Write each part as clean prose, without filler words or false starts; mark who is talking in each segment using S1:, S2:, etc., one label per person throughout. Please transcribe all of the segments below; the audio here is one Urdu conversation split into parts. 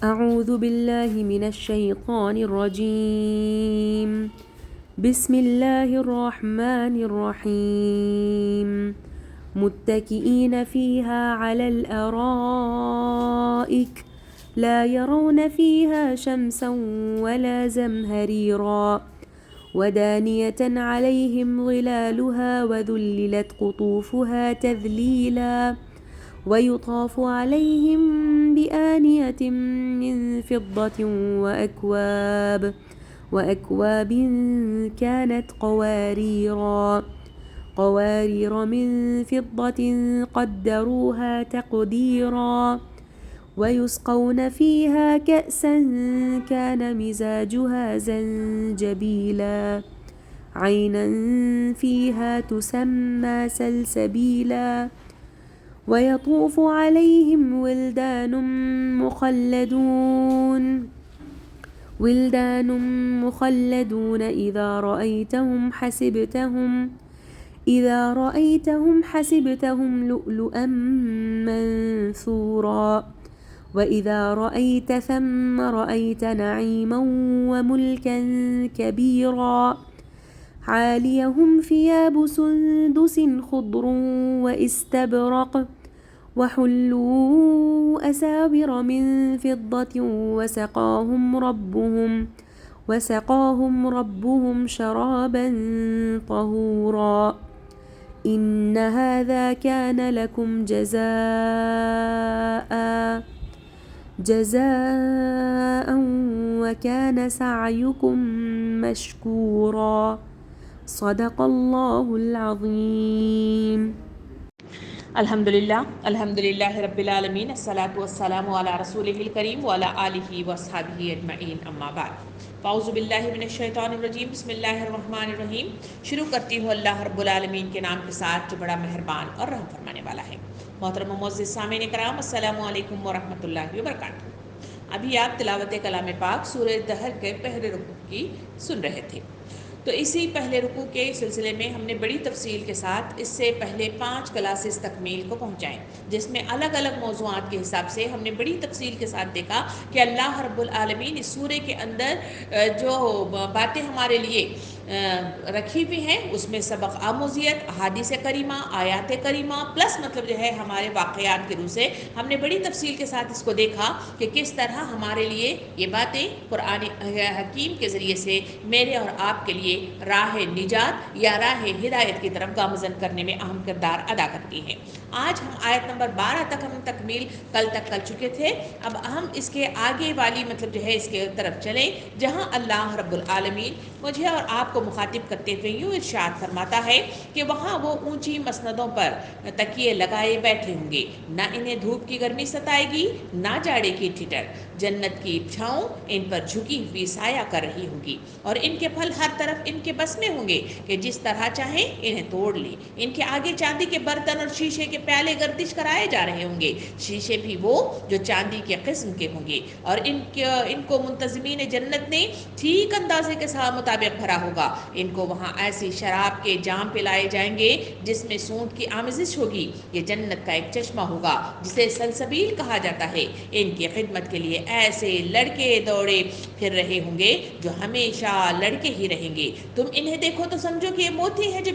S1: أعوذ بالله من الشيطان الرجيم بسم الله الرحمن الرحيم متكئين فيها على الأرائك لا يرون فيها شمسا ولا زمهريرا ودانية عليهم ظلالها وذللت قطوفها تذليلا ويطاف عليهم بآنية من فضة وأكواب كانت قوارير من فضة قدروها تقديرا ويسقون فيها كأسا كان مزاجها زنجبيلا عينا فيها تسمى سلسبيلا ويطوف عليهم ولدان مخلدون إذا رأيتهم حسبتهم لؤلؤا منثورا وإذا رأيت ثم رأيت نعيما وملكا كبيرا عاليهم ثياب سندس خضر واستبرق وحلوا أساور من فضة وسقاهم ربهم شرابا طهورا إن هذا كان لكم جزاء وكان سعيكم مشكورا صدق الله العظيم.
S2: الحمدللہ رب العالمین الصلاۃ والسلام علی رسولہ الکریم وعلی آلہ واصحابہ اجمعین اما بعد فاعوذ باللہ من الشیطان الرجیم بسم اللہ الرحمن الرحیم. شروع کرتی ہوں اللہ رب العالمین کے نام کے ساتھ جو بڑا مہربان اور رحم فرمانے والا ہے. محترم و معزز سامعین کرام، السلام علیکم ورحمۃ اللہ وبرکاتہ. ابھی آپ تلاوت کلام پاک سورہ دہر کے پہلے رکوع کی سن رہے تھے. تو اسی پہلے رکوع کے سلسلے میں ہم نے بڑی تفصیل کے ساتھ اس سے پہلے 5 کلاسز تکمیل کو پہنچائیں، جس میں الگ الگ موضوعات کے حساب سے ہم نے بڑی تفصیل کے ساتھ دیکھا کہ اللہ رب العالمین اس سورے کے اندر جو باتیں ہمارے لیے رکھی ہوئی ہیں اس میں سبق آموزیت، احادیث کریمہ، آیات کریمہ پلس مطلب جو ہے ہمارے واقعات کے روح سے ہم نے بڑی تفصیل کے ساتھ اس کو دیکھا کہ کس طرح ہمارے لیے یہ باتیں قرآن حکیم کے ذریعے سے میرے اور آپ کے لیے راہ نجات یا راہ ہدایت کی طرف گامزن کرنے میں اہم کردار ادا کرتی ہیں. آج ہم آیت نمبر 12 تک ہم تکمیل کل تک کر چکے تھے. اب ہم اس کے آگے والی مطلب جو ہے اس کے طرف چلیں جہاں اللہ رب العالمین مجھے اور آپ کو مخاطب کرتے ہوئے یوں ارشاد فرماتا ہے کہ وہاں وہ اونچی مسندوں پر تکیے لگائے بیٹھے ہوں گے، نہ انہیں دھوپ کی گرمی ستائے گی نہ جاڑے کی ٹھٹر. جنت کی چھاؤں ان پر جھکی ہوئی سایہ کر رہی ہوگی اور ان کے پھل ہر طرف ان کے بس میں ہوں گے کہ جس طرح چاہیں انہیں توڑ لیں. ان کے آگے چاندی کے برتن اور شیشے کے پیالے گردش کرائے جا رہے ہوں گے، شیشے بھی وہ جو چاندی کے قسم کے ہوں گے، اور ان کو منتظمین جنت نے ٹھیک اندازے کے ساتھ مطابق بھرا ہوگا. ان کو وہاں ایسی شراب کے جام پلائے جائیں گے جس میں سونٹ کی آمیزش ہوگی. یہ جنت کا ایک چشمہ ہوگا جسے سلسبیل کہا جاتا ہے. ان کی خدمت کے لیے ایسے لڑکے دوڑے پھر رہے ہوں گے جو ہمیشہ لڑکے ہی رہیں گے. تم انہیں دیکھو تو سمجھو کہ یہ موتی ہیں جو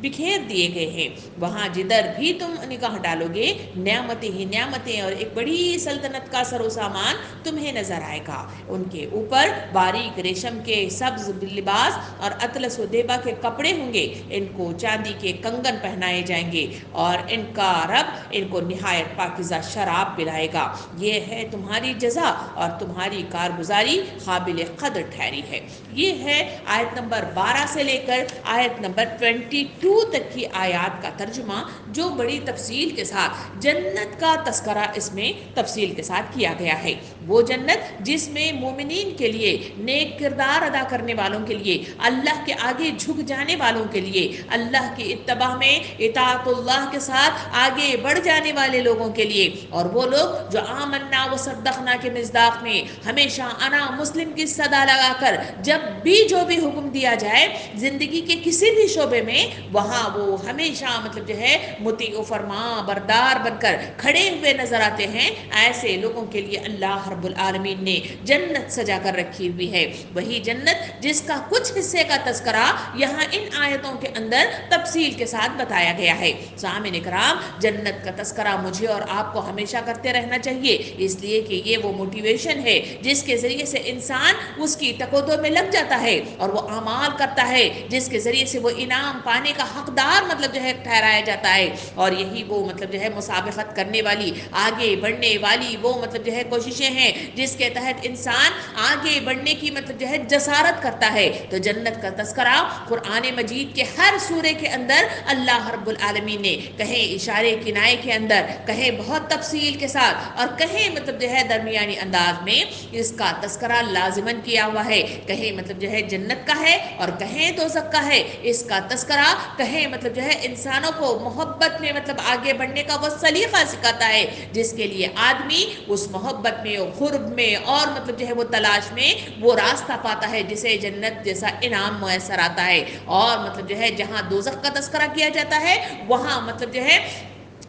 S2: بکھیر دیے گئے ہیں. وہاں جدھر بھی تم نگاہ ڈالو گے نعمتیں ہی نعمتیں اور ایک بڑی سلطنت کا سر و سامان تمہیں نظر آئے گا. ان کے اوپر باریک ریشم کے سبز لباس اور اطلس و دیبا کے کپڑے ہوں گے. ان کو چاندی کے کنگن پہنائے جائیں گے اور ان کا رب ان کو نہایت پاکیزہ شراب پلائے گا. یہ ہے تمہاری جزا اور تمہاری کارگزاری قابل قدر ٹھہری ہے. یہ ہے آیت نمبر 12 سے لے کر آیت نمبر 22 تک کی آیات کا ترجمہ، جو بڑی تفصیل کے ساتھ جنت کا تذکرہ اس میں تفصیل کے ساتھ کیا گیا ہے. وہ جنت جس میں مومنین کے لیے، نیک کردار ادا کرنے والوں کے لیے اللہ کے آگے جھک جانے والوں کے لیے، اللہ کی اتباع میں اطاعت اللہ کے ساتھ آگے بڑھ جانے والے لوگوں کے لیے، اور وہ لوگ جو آمنا و صدقنا کے مصداق میں ہمیشہ انا مسلم کی صدا لگا کر جب بھی جو بھی حکم دیا جائے زندگی کے کسی بھی شعبے میں وہاں وہ ہمیشہ مطلب جو ہے مطیع و فرما بردار بن کر کھڑے ہوئے نظر آتے ہیں، ایسے لوگوں کے لیے اللہ رب العالمین نے جنت سجا کر رکھی ہوئی ہے۔ وہی جنت جس کا کچھ حصے کا تذکرہ یہاں ان آیتوں کے اندر تفصیل کے ساتھ بتایا گیا ہے۔ سامعین اکرام، جنت کا تذکرہ مجھے اور آپ کو ہمیشہ کرتے رہنا چاہیے، اس لیے کہ یہ وہ موٹیویشن ہے جس کے ذریعے سے انسان اس کی تقدم میں لگ جاتا ہے اور وہ اعمال کرتا ہے جس کے ذریعے سے وہ انعام پانے کا حقدار مطلب جو ہے ٹھہرایا جاتا ہے، اور یہی وہ مطلب جو ہے مسابقت کرنے والی، آگے بڑھنے والی وہ مطلب جو ہے کوششیں ہیں جس کے تحت انسان آگے بڑھنے کی مطلب جو ہے جسارت کرتا ہے۔ تو جنت کا تذکرہ قرآن مجید کے ہر سورے کے اندر اللہ رب العالمین نے کہیں اشارے کنائے کے اندر، کہیں بہت تفصیل کے ساتھ، اور کہیں مطلب جو ہے درمیانی انداز میں اس کا تذکرہ لازماً کیا ہوا ہے۔ کہیں مطلب جو ہے جنت کا ہے اور کہیں دوزخ کا ہے، اس کا تذکرہ کہیں مطلب جو ہے انسانوں کو محبت میں مطلب آگے بڑھنے کا وہ سلیقہ سکھاتا ہے جس کے لیے آدمی اس محبت میں اور قرب میں اور مطلب جو ہے وہ تلاش میں وہ راستہ پاتا ہے جسے جنت جیسا انعام میسر آتا ہے۔ اور مطلب جو ہے جہاں دوزخ کا تذکرہ کیا جاتا ہے وہاں مطلب جو ہے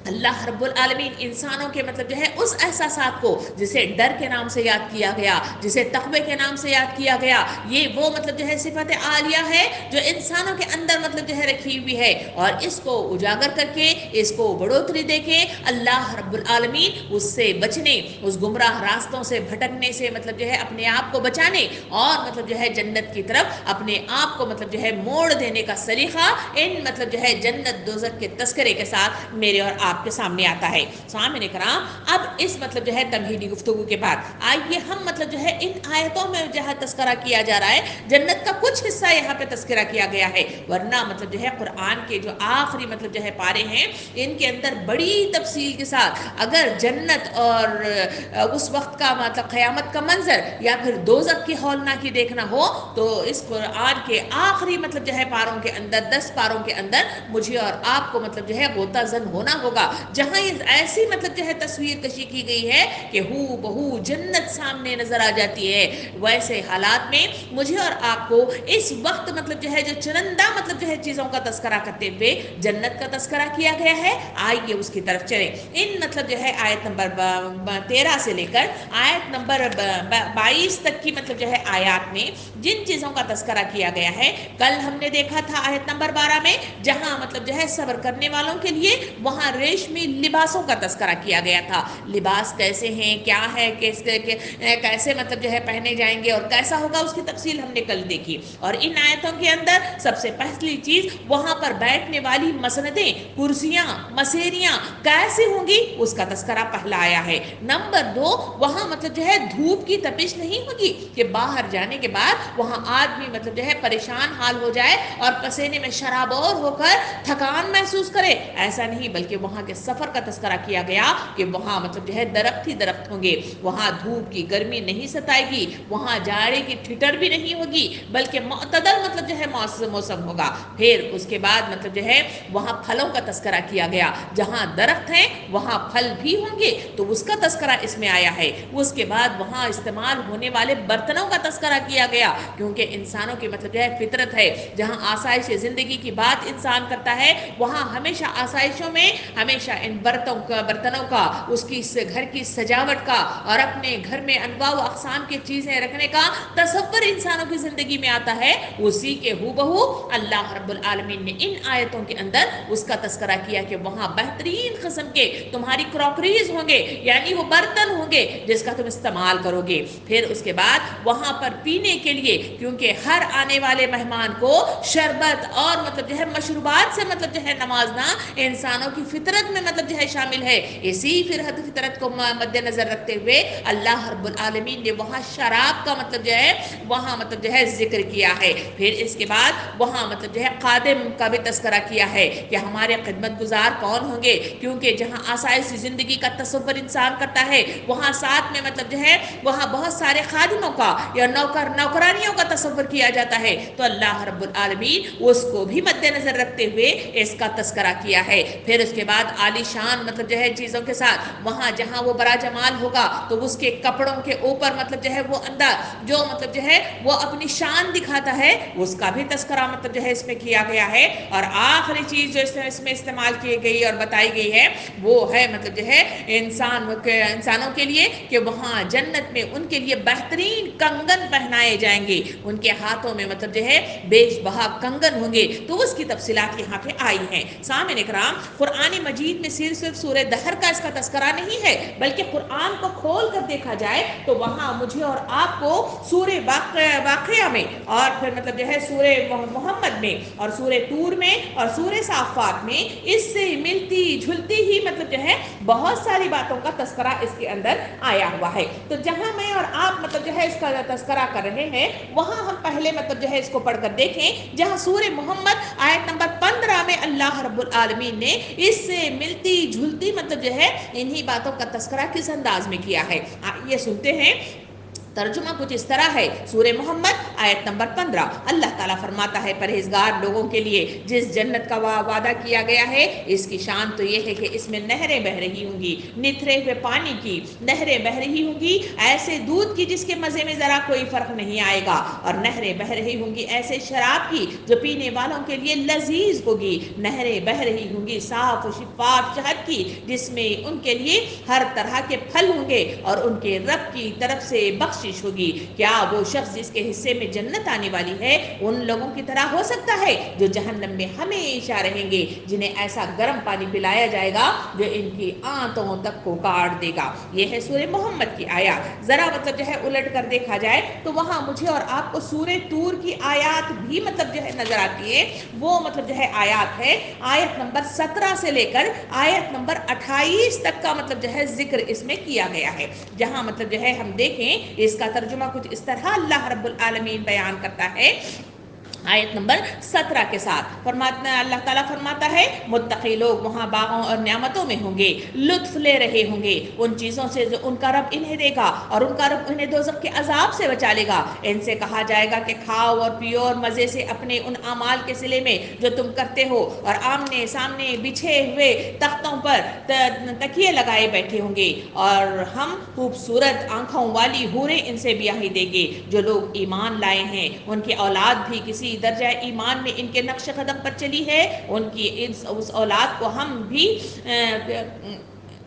S2: اللہ رب العالمین انسانوں کے مطلب جو ہے اس احساسات کو، جسے ڈر کے نام سے یاد کیا گیا، جسے تقوی کے نام سے یاد کیا گیا، یہ وہ مطلب جو ہے صفت عالیہ ہے جو انسانوں کے اندر مطلب جو ہے رکھی ہوئی ہے، اور اس کو اجاگر کر کے، اس کو بڑھوتری دے کے اللہ رب العالمین اس سے بچنے، اس گمراہ راستوں سے بھٹکنے سے مطلب جو ہے اپنے آپ کو بچانے اور مطلب جو ہے جنت کی طرف اپنے آپ کو مطلب جو ہے موڑ دینے کا سلیقہ ان مطلب جو ہے جنت دوزخ کے تذکرے کے ساتھ میرے اور آپ کے سامنے آتا ہے۔ سامعین کرام، اب اس مطلب جو ہے تمہیدی گفتگو کے بعد آئیے ہم مطلب جو ہے ان آیتوں میں جہاں تذکرہ کیا جا رہا ہے جنت کا کچھ حصہ یہاں پہ تذکرہ کیا گیا ہے، ورنہ مطلب جو ہے قرآن کے جو آخری مطلب جو ہے پارے ہیں ان کے اندر بڑی تفصیل کے ساتھ اگر جنت اور اس وقت کا مطلب قیامت کا منظر یا پھر دوزخ کی ہولناکی دیکھنا ہو تو اس قرآن کے آخری مطلب جو ہے پاروں کے اندر 10 پاروں کے اندر مجھے اور آپ کو مطلب جو ہے غوطہ زن ہونا ہوگا، جہاں یہ ایسی مطلب جو ہے تصویر کشی کی گئی ہے کہ ہو بہو جنت سامنے نظر آ جاتی ہے۔ ویسے حالات میں مجھے اور آپ کو اس وقت مطلب جو ہے جو چرندہ مطلب جو ہے چیزوں کا تذکرہ کرتے ہوئے جنت کا تذکرہ کیا گیا ہے، آئیے اس کی طرف چلیں۔ ان مطلب جو ہے آیت نمبر 13 سے لے کر آیت نمبر 22 تک کی مطلب جو ہے آیات میں جن چیزوں کا تذکرہ کیا گیا ہے، کل ہم نے دیکھا تھا آیت نمبر 12 میں جہاں مطلب جو ہے صبر کرنے والوں کے لیے وہاں ریشمی لباسوں کا تذکرہ کیا گیا تھا۔ لباس کیسے ہیں، کیا ہے، کیسے مطلب جو ہے پہنے جائیں گے اور کیسا ہوگا، اس کی تفصیل ہم نے کل دیکھی۔ اور ان آیتوں کے اندر سب سے پہلی چیز وہاں پر بیٹھنے والی مسندیں، کرسیاں، مسیریاں کیسے ہوں گی اس کا تذکرہ پہلا آیا ہے۔ نمبر 2، وہاں مطلب جو ہے دھوپ کی تپش نہیں ہوگی کہ باہر جانے کے بعد وہاں آدمی مطلب جو ہے پریشان حال ہو جائے اور پسینے میں شرابور ہو کر تھکان محسوس کرے، ایسا نہیں، بلکہ وہاں کے سفر کا تذکرہ کیا گیا کہ وہاں مطلب جو ہے درخت ہی درخت ہوں گے، وہاں دھوپ کی گرمی نہیں ستائے گی، وہاں جاڑے کی ٹھٹر بھی نہیں ہوگی، بلکہ معتدل مطلب جو ہے موسم ہوگا۔ پھر اس کے بعد مطلب جو ہے وہاں پھلوں کا تذکرہ کیا گیا، جہاں درخت ہیں وہاں پھل بھی ہوں گے تو اس کا تذکرہ اس میں آیا ہے۔ اس کے بعد وہاں استعمال ہونے والے برتنوں کا تذکرہ کیا گیا، کیونکہ انسانوں کی مطلب جو ہے فطرت ہے، جہاں آسائش زندگی کی بات انسان کرتا ہے وہاں ہمیشہ آسائشوں میں ہمیشہ ان برتنوں کا، اس کی گھر کی سجاوٹ کا اور اپنے گھر میں انواع و اقسام کی چیزیں رکھنے کا تصور انسانوں کی زندگی میں آتا ہے، اسی کے ہو بہو اللہ رب العالمین نے ان آیتوں کے اندر اس کا تذکرہ کیا کہ وہاں بہترین قسم کے تمہاری کراکریز ہوں گے، یعنی وہ برتن ہوں گے جس کا تم استعمال کرو گے۔ پھر اس کے بعد وہاں پر پینے کے لیے، کیونکہ ہر آنے والے مہمان کو شربت اور مطلب جو ہے مشروبات سے مطلب جو ہے نوازنا انسانوں کی فطرت فطرت میں مطلب جو ہے شامل ہے. اسی فطرت کو مد نظر رکھتے ہوئے اللہ رب العالمین نے وہاں شراب کا مطلب جو ہے وہاں مطلب جو ہے ذکر کیا ہے. پھر اس کے بعد وہاں مطلب جو ہے خادم کا بھی تذکرہ کیا ہے کہ ہمارے خدمت گزار کون ہوں گے, کیونکہ جہاں آسائش زندگی کا تصور انسان کرتا ہے وہاں ساتھ میں مطلب جو ہے وہاں بہت سارے خادموں کا یا نوکرانیوں کا تصور کیا جاتا ہے. تو اللہ رب العالمین اس کو بھی مد نظر رکھتے ہوئے اس کا تذکرہ کیا ہے. پھر اس کے بعد عالی شان مطلب جو ہے چیزوں کے ساتھ وہاں جہاں وہ برا جمال ہوگا تو اس کے کپڑوں کے اوپر مطلب جو ہے وہ انداز جو مطلب جو ہے وہ اپنی شان دکھاتا ہے اس کا بھی تذکرہ مطلب جو ہے اس میں کیا گیا ہے. اور آخری چیز جو اس میں استعمال کی گئی اور بتائی گئی ہے وہ ہے مطلب جو ہے انسانوں کے لیے کہ وہاں جنت میں ان کے لیے بہترین کنگن پہنائے جائیں گے, ان کے ہاتھوں میں مطلب جو ہے بیش بہا کنگن ہوں گے. تو اس کی تفصیلات یہاں پہ آئی ہیں. سامعین اکرام, قرآن مجید میں صرف سورہ دہر کا اس کا تذکرہ نہیں ہے بلکہ قرآن کو کھول کر دیکھا جائے تو وہاں مجھے اور آپ کو سورہ واقعہ میں اور پھر مطلب جو ہے سورہ محمد میں اور سورہ طور میں اور سورہ صافات میں اس سے ملتی جھلتی ہی مطلب جو ہے بہت ساری باتوں کا تذکرہ اس کے اندر آیا ہوا ہے. تو جہاں میں اور آپ مطلب جو ہے اس کا تذکرہ کر رہے ہیں وہاں ہم پہلے مطلب جو ہے اس کو پڑھ کر دیکھیں جہاں سورہ محمد آیت نمبر 15 میں اللہ رب العالمین نے اس سے ملتی جھلتی مطلب جو ہے انہی باتوں کا تذکرہ کس انداز میں کیا ہے. یہ سنتے ہیں. ترجمہ کچھ اس طرح ہے. سورہ محمد آیت نمبر 15 اللہ تعالیٰ فرماتا ہے پرہیزگار لوگوں کے لیے جس جنت کا وعدہ کیا گیا ہے اس کی شان تو یہ ہے کہ اس میں نہریں بہ رہی ہوں گی, نتھرے ہوئے پانی کی نہریں بہ رہی ہوں گی, ایسے دودھ کی جس کے مزے میں ذرا کوئی فرق نہیں آئے گا, اور نہریں بہ رہی ہوں گی ایسے شراب کی جو پینے والوں کے لیے لذیذ ہوگی, نہریں بہ رہی ہوں گی صاف و شفاف شہد کی جس میں ان کے لیے ہر طرح کے پھل ہوں گے اور ان کے رب کی طرف سے بخشش ہوگی. کیا وہ شخص جس کے حصے میں جنت آنے والی ہے ان لوگوں کی طرح ہو سکتا ہے جو جہنم میں ہمیشہ رہیں گے, جنہیں ایسا گرم پانی پلایا جائے گا جو ان کی آنتوں تک کو کاٹ دے گا. یہ ہے سورہ محمد کی آیات. ذرا مطلب جو ہے الٹ کر دیکھا جائے تو وہاں مجھے اور آپ کو سورہ طور کی آیات بھی مطلب جو ہے نظر آتی ہے. وہ مطلب جو ہے آیات ہے آیت نمبر 17 سے لے کر آیت نمبر 28 تک کا مطلب جو ہے ذکر اس میں کیا گیا ہے. جہاں مطلب جو ہے ہم دیکھیں اس کا ترجمہ کچھ اس طرح اللہ رب العالمین بیان کرتا ہے آیت نمبر 17 کے ساتھ. اللہ تعالیٰ فرماتا ہے متقی لوگ وہاں باغوں اور نعمتوں میں ہوں گے, لطف لے رہے ہوں گے ان چیزوں سے جو ان کا رب انہیں دے گا اور ان کا رب انہیں دوزخ کے عذاب سے بچا لے گا. ان سے کہا جائے گا کہ کھاؤ اور پیو اور مزے سے اپنے ان اعمال کے صلے میں جو تم کرتے ہو, اور آمنے سامنے بچھے ہوئے تختوں پر تکیے لگائے بیٹھے ہوں گے, اور ہم خوبصورت آنکھوں والی حوریں ان سے بیاہی دیں گے. جو لوگ ایمان لائے ہیں ان کی اولاد بھی کسی درجہ ایمان میں ان کے نقش قدم پر چلی ہے, ان کی اس اولاد کو ہم بھی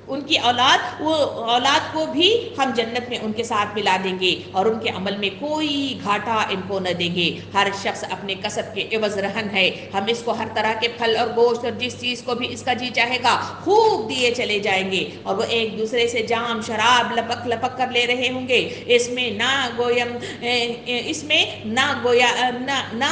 S2: ان کی اولاد کو بھی ہم جنت میں ان کے ساتھ ملا دیں گے اور ان کے عمل میں کوئی گھاٹا ان کو نہ دیں گے. ہر شخص اپنے کسب کے عوض رہن ہے. ہم اس کو ہر طرح کے پھل اور گوشت اور جس چیز کو بھی اس کا جی چاہے گا خوب دیے چلے جائیں گے, اور وہ ایک دوسرے سے جام شراب لپک لپک کر لے رہے ہوں گے. اس میں نہ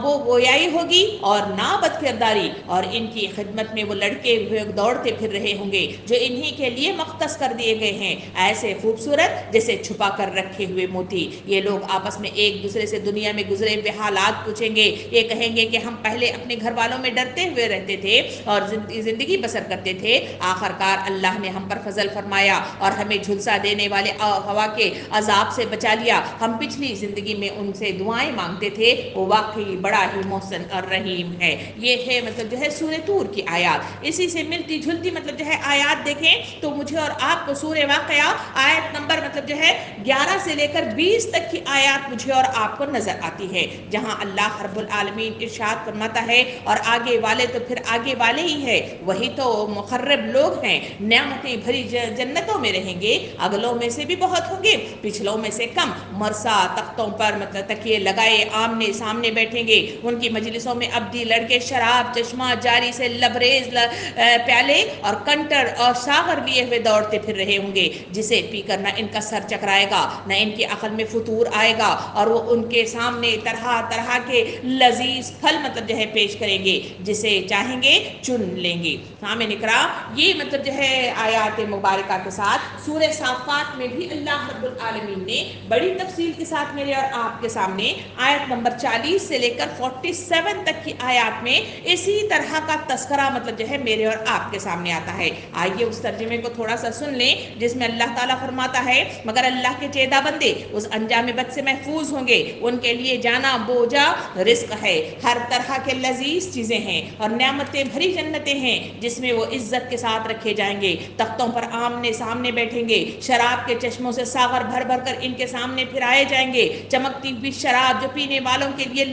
S2: وہ گویائی ہوگی اور نہ بد کرداری, اور ان کی خدمت میں وہ لڑکے دوڑتے پھر رہے ہوں گے جو انہی کے لیے مختص کر دیے گئے ہیں, ایسے خوبصورت جیسے چھپا کر رکھے ہوئے موتی. یہ لوگ آپس میں ایک دوسرے سے دنیا میں گزرے ہوئے حالات پوچھیں گے. یہ کہیں گے کہ ہم پہلے اپنے گھر والوں میں ڈرتے ہوئے رہتے تھے اور زندگی بسر کرتے تھے, آخرکار اللہ نے ہم پر فضل فرمایا اور ہمیں جھلسا دینے والے ہوا کے عذاب سے بچا لیا. ہم پچھلی زندگی میں ان سے دعائیں مانگتے تھے, وہ واقعی بڑا ہی محسن اور رحیم ہے. یہ ہے مطلب جو ہے سورہ طور کی آیات. اسی سے ملتی جھلتی مطلب جو ہے آیات دیکھیں تو مجھے اور آپ کو سورہ واقعہ آیت نمبر مطلب جو ہے 11 سے لے کر 20 تک کی آیات مجھے اور آپ کو نظر آتی ہے, جہاں اللہ رب العالمین ارشاد فرماتا ہے اور آگے والے تو پھر آگے والے ہی ہے, وہی تو مقرب لوگ ہیں. نعمتیں بھری جنتوں میں رہیں گے, اگلوں میں سے بھی بہت ہوں گے, پچھلوں میں سے کم. مرصع تختوں پر مطلب تکیے لگائے آمنے سامنے بیٹھے بیٹھیں گے. ان کی مجلسوں میں ابدی لڑکے شراب چشمہ جاری سے لبریز پیالے اور کنٹر اور ساغر لیے ہوئے دوڑتے پھر رہے ہوں گے, جسے پی کر نہ ان کا سر چکرائے گا نہ ان کی عقل میں فطور آئے گا, اور وہ ان کے سامنے طرح طرح کے لذیذ پھل مطلب جو ہے پیش کریں گے, جسے چاہیں گے چن لیں گے. سامعین کرام, یہ مطلب جو ہے آیات مبارکہ کے ساتھ سورہ صافات میں بھی اللہ رب العالمین نے بڑی تفصیل کے ساتھ میرے اور آپ کے سامنے آیت نمبر 40 سے لے کر 47 تک کی آیات میں اسی طرح کا تذکرہ مطلب جو ہے میرے اور آپ کے سامنے آتا ہے. آئیے اس ترجمے کو تھوڑا سا سن لیں, جس میں اللہ تعالیٰ فرماتا ہے مگر اللہ کے چیدہ بندے اس انجام بد سے محفوظ ہوں گے. ان کے لیے جانا بوجھا رزق ہے, ہر طرح کے لذیذ چیزیں ہیں اور نعمتیں بھری جنتیں ہیں جس میں وہ عزت کے ساتھ رکھے جائیں گے. تختوں پر آمنے سامنے بیٹھیں گے, شراب کے چشموں سے ساغر بھر بھر کر ان کے سامنے پھرائے جائیں گے. چمکتی ہوئی شراب جو پینے والوں کے لیے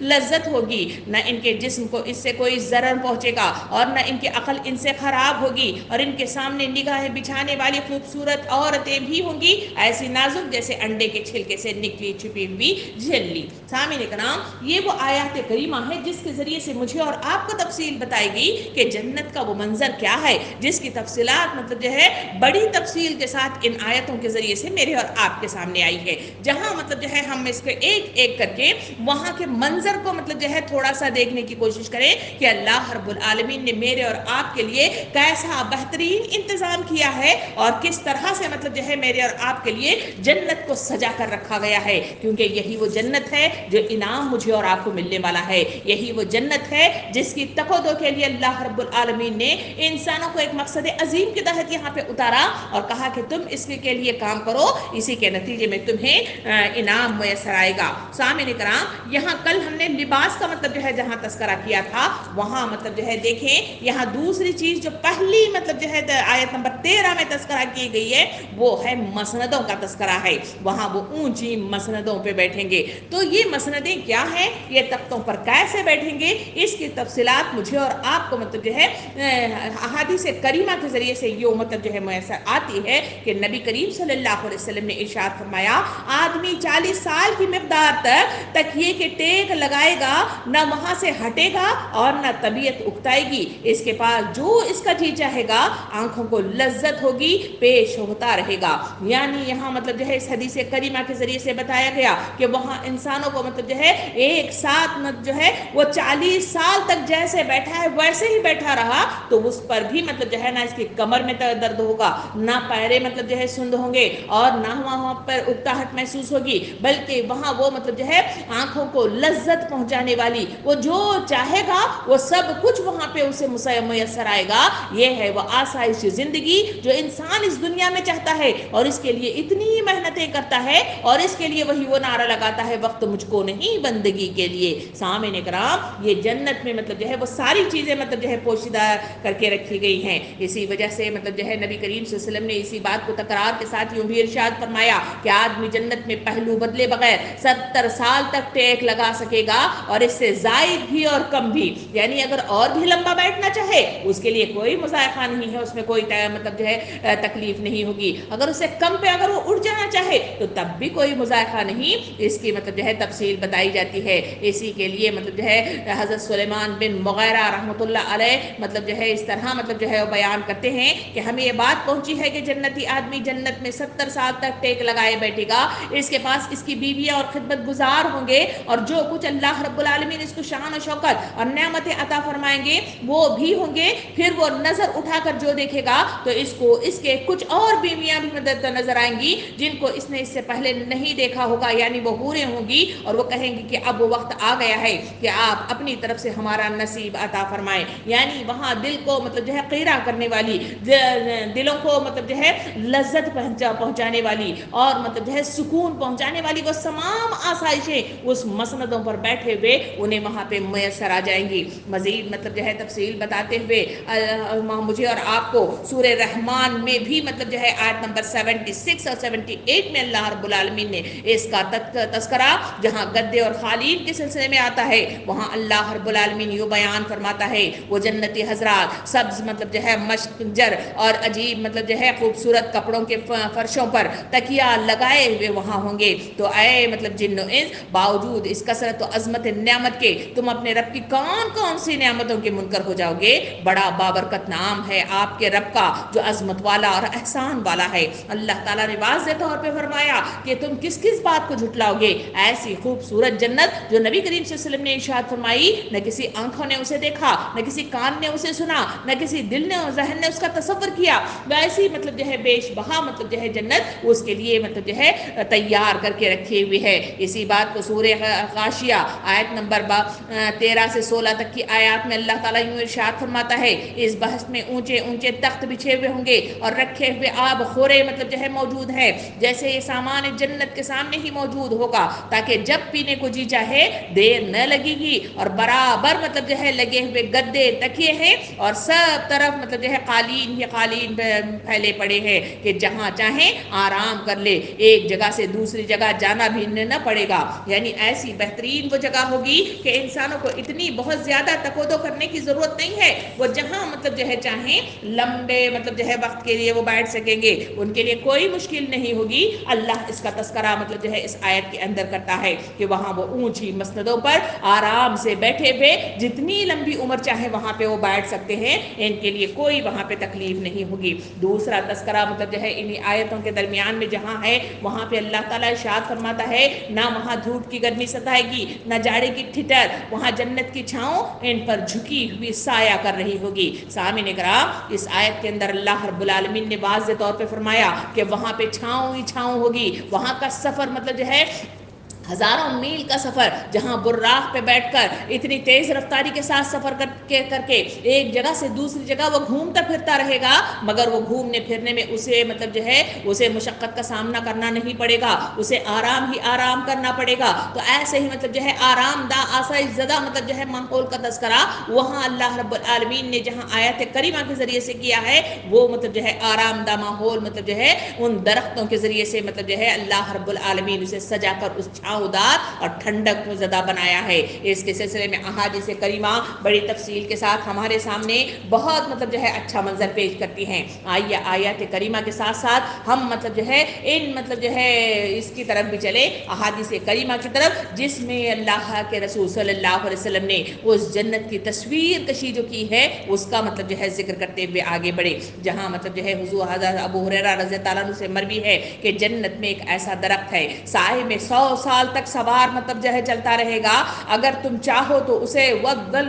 S2: لذت ہوگی, نہ ان کے جسم کو اس سے کوئی ضرر پہنچے گا اور نہ ان کی عقل ان سے خراب ہوگی. اور ان کے سامنے نگاہیں بچھانے والی خوبصورت عورتیں بھی ہوں گی, ایسی نازک جیسے انڈے کے چھلکے سے نکلی چھپی ہوئی جھلی. سامعین کرام, یہ وہ آیات کریمہ ہے جس کے ذریعے سے مجھے اور آپ کو تفصیل بتائے گی کہ جنت کا وہ منظر کیا ہے, جس کی تفصیلات مطلب جو ہے بڑی تفصیل کے ساتھ ان آیتوں کے ذریعے سے میرے اور آپ کے سامنے آئی ہے. جہاں مطلب جو ہے ہم اس کو ایک ایک کر کے وہاں کے منظر کو مطلب جو ہے تھوڑا سا دیکھنے کی کوشش کریں کہ اللہ رب العالمین نے میرے اور آپ کے لیے کیسا بہترین انتظام کیا ہے اور کس طرح سے مطلب جو ہے میرے اور آپ کے لیے جنت کو سجا کر رکھا گیا ہے. کیونکہ یہی وہ جنت ہے جو انعام مجھے اور آپ کو ملنے والا ہے. یہی وہ جنت ہے جس کی تقدو کے لیے اللہ رب العالمین نے انسانوں کو ایک مقصد عظیم کے تحت یہاں پہ اتارا اور کہا کہ تم اس کے لیے کام کرو, اسی کے نتیجے میں تمہیں انعام میسر آئے گا. سامعین کرام, یہاں کل ہم نے لباس کا مطلب جو ہے جہاں تذکرہ کیا تھا, وہاں مطلب جو ہے دیکھیں یہاں دوسری چیز جو پہلی مطلب جو ہے آیت نمبر 13 میں تذکرہ کی گئی ہے وہ ہے مسندوں کا تذکرہ ہے. وہاں وہ اونچی مسندوں پہ بیٹھیں گے. تو یہ مسندیں کیا ہیں, یہ تختوں پر کیسے بیٹھیں گے, اس کی تفصیلات مجھے اور آپ کو مطلب جو ہے احادیث کریمہ کے ذریعے سے یہ مطلب جو ہے میسر آتی ہے کہ نبی کریم صلی اللہ علیہ وسلم نے ارشاد فرمایا, آدمی 40 سال کی مقدار تک تکیے کے ٹیک لگائے گا, نہ وہاں سے ہٹے گا اور نہ طبیعت اکتائے گی. اس کے پاس جو اس کا جی چاہے گا, آنکھوں کو لذت ہوگی, پیش ہوتا رہے گا. یعنی یہاں مطلب جو ہے اس حدیث کریمہ کے ذریعے سے بتایا گیا کہ وہاں انسانوں کو مطلب جو ہے ایک ساتھ مطلب جو ہے وہ 40 سال تک جیسے بیٹھا ہے ویسے ہی بیٹھا رہا, تو اس پر بھی مطلب جو ہے نہ اس کی کمر میں درد ہوگا, نہ پیرے مطلب جو ہے سند ہوں گے اور نہ وہاں پر اکتاہٹ محسوس ہوگی, بلکہ وہاں وہ مطلب جو ہے آنکھوں کو لذت پہنچانے والی وہ جو چاہے گا وہ سب کچھ وہاں پہ اسے میسر آئے گا. یہ ہے وہ آسائش زندگی جو انسان اس دنیا میں چاہتا ہے اور اس کے لیے اتنی محنتیں کرتا ہے اور اس کے لیے وہی وہ نعرہ لگاتا ہے, وقت مجھ کو نہیں بندگی کے لیے. سامعین کرام, یہ جنت میں مطلب جو ہے وہ ساری چیزیں مطلب جو ہے پوشیدہ کر کے رکھی گئی ہیں. اسی وجہ سے مطلب جو ہے نبی کریم صلی اللہ علیہ وسلم نے اسی بات کو تکرار کے ساتھ یوں بھی ارشاد فرمایا کہ آدمی جنت میں پہلو بدلے بغیر 70 سال تک ٹیک لگا سکے گا, اور اس سے زائد بھی اور کم بھی. یعنی اگر اور بھی لمبا بیٹھنا چاہے اس کے لیے کوئی مذائقہ نہیں ہے, اس میں کوئی مطلب جو ہے تکلیف نہیں ہوگی. اگر اس سے کم پہ اگر وہ اٹھ جانا چاہے تو تب بھی کوئی مذائقہ نہیں. اس کی مطلب جو ہے تفصیل بتائی جاتی ہے. اسی کے لیے مطلب جو ہے حضرت سلیمان بن مغیرہ رحمۃ اللہ علیہ مطلب جو ہے اس طرح مطلب جو ہے وہ بیان کرتے ہیں کہ ہمیں یہ بات پہنچی ہے کہ جنتی آدمی جنت میں 70 سال تک ٹیک لگائے بیٹھے گا. اس کے پاس اس کی بیویاں اور خدمت گزار ہوں گے, اور جو کچھ اللہ رب العالمین اس کو شان و شوکت اور نعمتیں عطا فرمائیں گے وہ بھی ہوں گے. پھر وہ نظر اٹھا کر جو دیکھے گا تو اس کو اس کے کچھ اور بیویاں بھی نظر آئیں گی جن کو اس نے اس سے پہلے نہیں دیکھا ہوگا, یعنی وہ حوریں ہوں گی, اور وہ کہیں گی کہ اب وہ وقت آ گیا ہے کہ آپ اپنی طرف سے ہمارا نصیب عطا فرمائیں. یعنی وہاں دل کو مطلب جو ہے قیرہ کرنے والی, دلوں کو مطلب جو ہے لذت پہنچانے والی اور مطلب جو ہے سکون پہنچانے والی وہ تمام آسائشیں اس مسندوں پر بیٹھے ہوئے انہیں وہاں پہ میسر آ جائیں گی. مزید مطلب جو ہے تفصیل بتاتے ہوئے مجھے اور آپ کو سورہ رحمان میں بھی مطلب جو ہے آیت نمبر 76 اور 78 میں اللہ رب العالمین نے اس کا تذکرہ جہاں گدے اور قالین کے سلسلے میں آتا ہے, وہاں اللہ رب العالمین یہ بیان فرماتا ہے وہ جنتی حضرات سبز مطلب جو ہے مشجر اور عجیب مطلب جو ہے خوبصورت کپڑوں کے فرشوں پر تکیہ لگائے ہوئے وہاں ہوں گے. تو اے مطلب جن و انس, باوجود باوجود اس کثرت و عظمت نعمت کے تم اپنے رب کی کون کون سی نعمتوں کے منکر ہو جاؤ گے؟ بڑا بابرکت نام ہے آپ کے رب کا جو عظمت والا اور احسان والا ہے۔ اللہ تعالیٰ نے واضح طور پہ فرمایا کہ تم کس کس بات کو جھٹلاؤ گے؟ ایسی خوبصورت جنت جو نبی کریم صلی اللہ علیہ وسلم نے ارشاد فرمائی، نہ کسی آنکھوں نے اسے دیکھا، نہ کسی کان نے اسے سنا، نہ کسی دل نے اور ذہن نے اس کا تصور کیا، ویسی مطلب جو ہے بیش بہا مطلب جو ہے جنت اس کے لیے مطلب جو ہے تیار کر کے رکھی ہوئی ہے۔ اسی بات کو سورہ غاشیہ آیت نمبر 13 سے 16 تک کی آیات میں اللہ تعالیٰ یوں ارشاد فرماتا ہے، اس بحث میں اونچے اونچے تخت بچھے ہوئے ہوں گے اور رکھے ہوئے آب خورے مطلب جو ہے موجود ہے، جیسے یہ سامان جنت کے سامنے ہی موجود ہوگا، تاکہ جب پینے کو جی چاہے دیر نہ لگے گی، اور برابر مطلب جو ہے لگے ہوئے گدے تکیے ہیں اور سب طرف مطلب جو ہے قالین ہی قالین پھیلے پڑے ہیں کہ جہاں چاہیں آرام کر لے، ایک جگہ سے دوسری جگہ جانا بھی نہ پڑے گا۔ یعنی ایسی بہترین وہ جگہ ہوگی کہ انسانوں کو اتنی بہت زیادہ تکودو کرنے کی ضرورت نہیں ہے، وہ جہاں مطلب جو ہے چاہیں لمبے مطلب جو ہے وقت کے لیے وہ بیٹھ سکیں گے، ان کے لیے کوئی مشکل نہیں ہوگی۔ اللہ اس کا تذکرہ مطلب جو ہے اس آیت کے اندر کرتا ہے کہ وہاں وہ اونچی مسندوں پر آرام سے بیٹھے ہوئے جتنی لمبی عمر چاہے وہاں پہ وہ بیٹھ سکتے ہیں، ان کے لیے کوئی وہاں پہ تکلیف نہیں ہوگی۔ دوسرا تذکرہ مطلب جو ہے انہی آیتوں کے درمیان میں جہاں ہے وہاں پہ اللہ تعالیٰ ارشاد فرماتا ہے، نہ وہاں دھوپ کی گرمی ستائے گی، نہ جاڑے کی ٹھٹر، وہاں جنت کی چھاؤں ان پر جھکی ہوئی سایہ کر رہی ہوگی۔ سامعین کرام، اس آیت کے اندر اللہ رب العالمین نے واضح طور پہ فرمایا کہ وہاں پہ چھاؤں ہی چھاؤں ہوگی، وہاں کا سفر مطلب جو ہے ہزاروں میل کا سفر، جہاں براق پہ بیٹھ کر اتنی تیز رفتاری کے ساتھ سفر کر کے ایک جگہ سے دوسری جگہ وہ گھومتا پھرتا رہے گا، مگر وہ گھومنے پھرنے میں اسے مطلب جو ہے اسے مشقت کا سامنا کرنا نہیں پڑے گا، اسے آرام ہی آرام کرنا پڑے گا۔ تو ایسے ہی مطلب جو ہے آرام دہ آسائش زدہ مطلب جو ہے ماحول کا تذکرہ وہاں اللہ رب العالمین نے جہاں آیت کریمہ کے ذریعے سے کیا ہے، وہ مطلب جو ہے آرام دہ ماحول مطلب جو ہے ان درختوں کے ذریعے سے مطلب جو ہے اللہ رب العالمین اسے سجا کر اس دار اور ٹھنڈک کو زدہ بنایا ہے۔ اس کے سلسلے میں احادیث کریمہ بڑی تفصیل کے ساتھ ہمارے سامنے بہت مطلب جو ہے اچھا منظر پیش کرتی ہیں۔ آئیے آیات کریمہ کے ساتھ ساتھ ہم مطلب جو ہے ان مطلب جو ہے اس کی طرف بھی چلے، احادیث کریمہ کی طرف، جس میں اللہ کے رسول صلی اللہ علیہ وسلم نے اس جنت کی تصویر کشی جو کی ہے اس کا مطلب جو ہے ذکر کرتے ہوئے آگے بڑھے، جہاں مطلب جو ہے حضور حضرت ابو ہریرہ رضی اللہ عنہ سے مروی ہے کہ جنت میں ایک ایسا درخت ہے، سائے میں 100 سال تک سوار مطلب جو ہے چلتا رہے گا، اگر تم چاہو تو اسے دل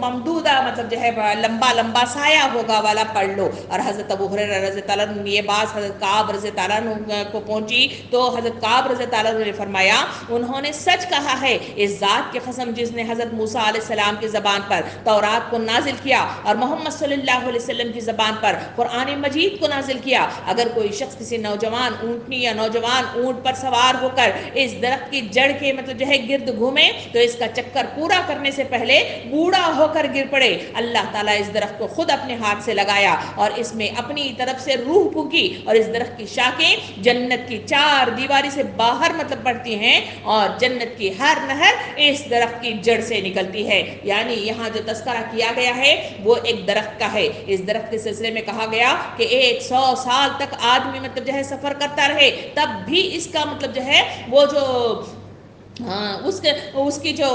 S2: ممدودہ مطلب جو ہے لمبا لمبا سایہ ہوگا والا پڑھ لو۔ اور حضرت ابو ہریرہ رضی اللہ عنہ نے یہ بات حضرت کعب رضی اللہ عنہ کو پہنچی تو حضرت کعب رضی اللہ عنہ نے فرمایا، انہوں نے سچ کہا ہے، اس ذات کی قسم جس نے حضرت موسیٰ علیہ السلام کی زبان پر تورات کو نازل کیا اور محمد صلی اللہ علیہ وسلم کی زبان پر قرآن مجید کو نازل کیا، اگر کوئی شخص کسی نوجوان اونٹنی یا نوجوان اونٹ پر سوار ہو کر اس درخت کی جڑ کے مطلب جو ہے گرد گھومے تو اس کا چکر پورا کرنے سے پہلے بوڑھا ہو کر گر پڑے، اللہ تعالیٰ اس درخت کو خود اپنے ہاتھ سے لگایا اور اس میں اپنی طرف سے روح پھونکی، اور اس درخت کی شاخیں جنت کی 4 دیواری سے باہر مطلب پڑتی ہیں اور جنت کی ہر نہر اس درخت کی جڑ سے نکلتی ہے۔ یعنی یہاں جو تذکرہ کیا گیا ہے وہ ایک درخت کا ہے۔ اس درخت کے سلسلے میں کہا گیا کہ 100 سال تک آدمی مطلب جو ہے سفر کرتا رہے تب بھی اس کا مطلب جو ہے وہ جو اس کی جو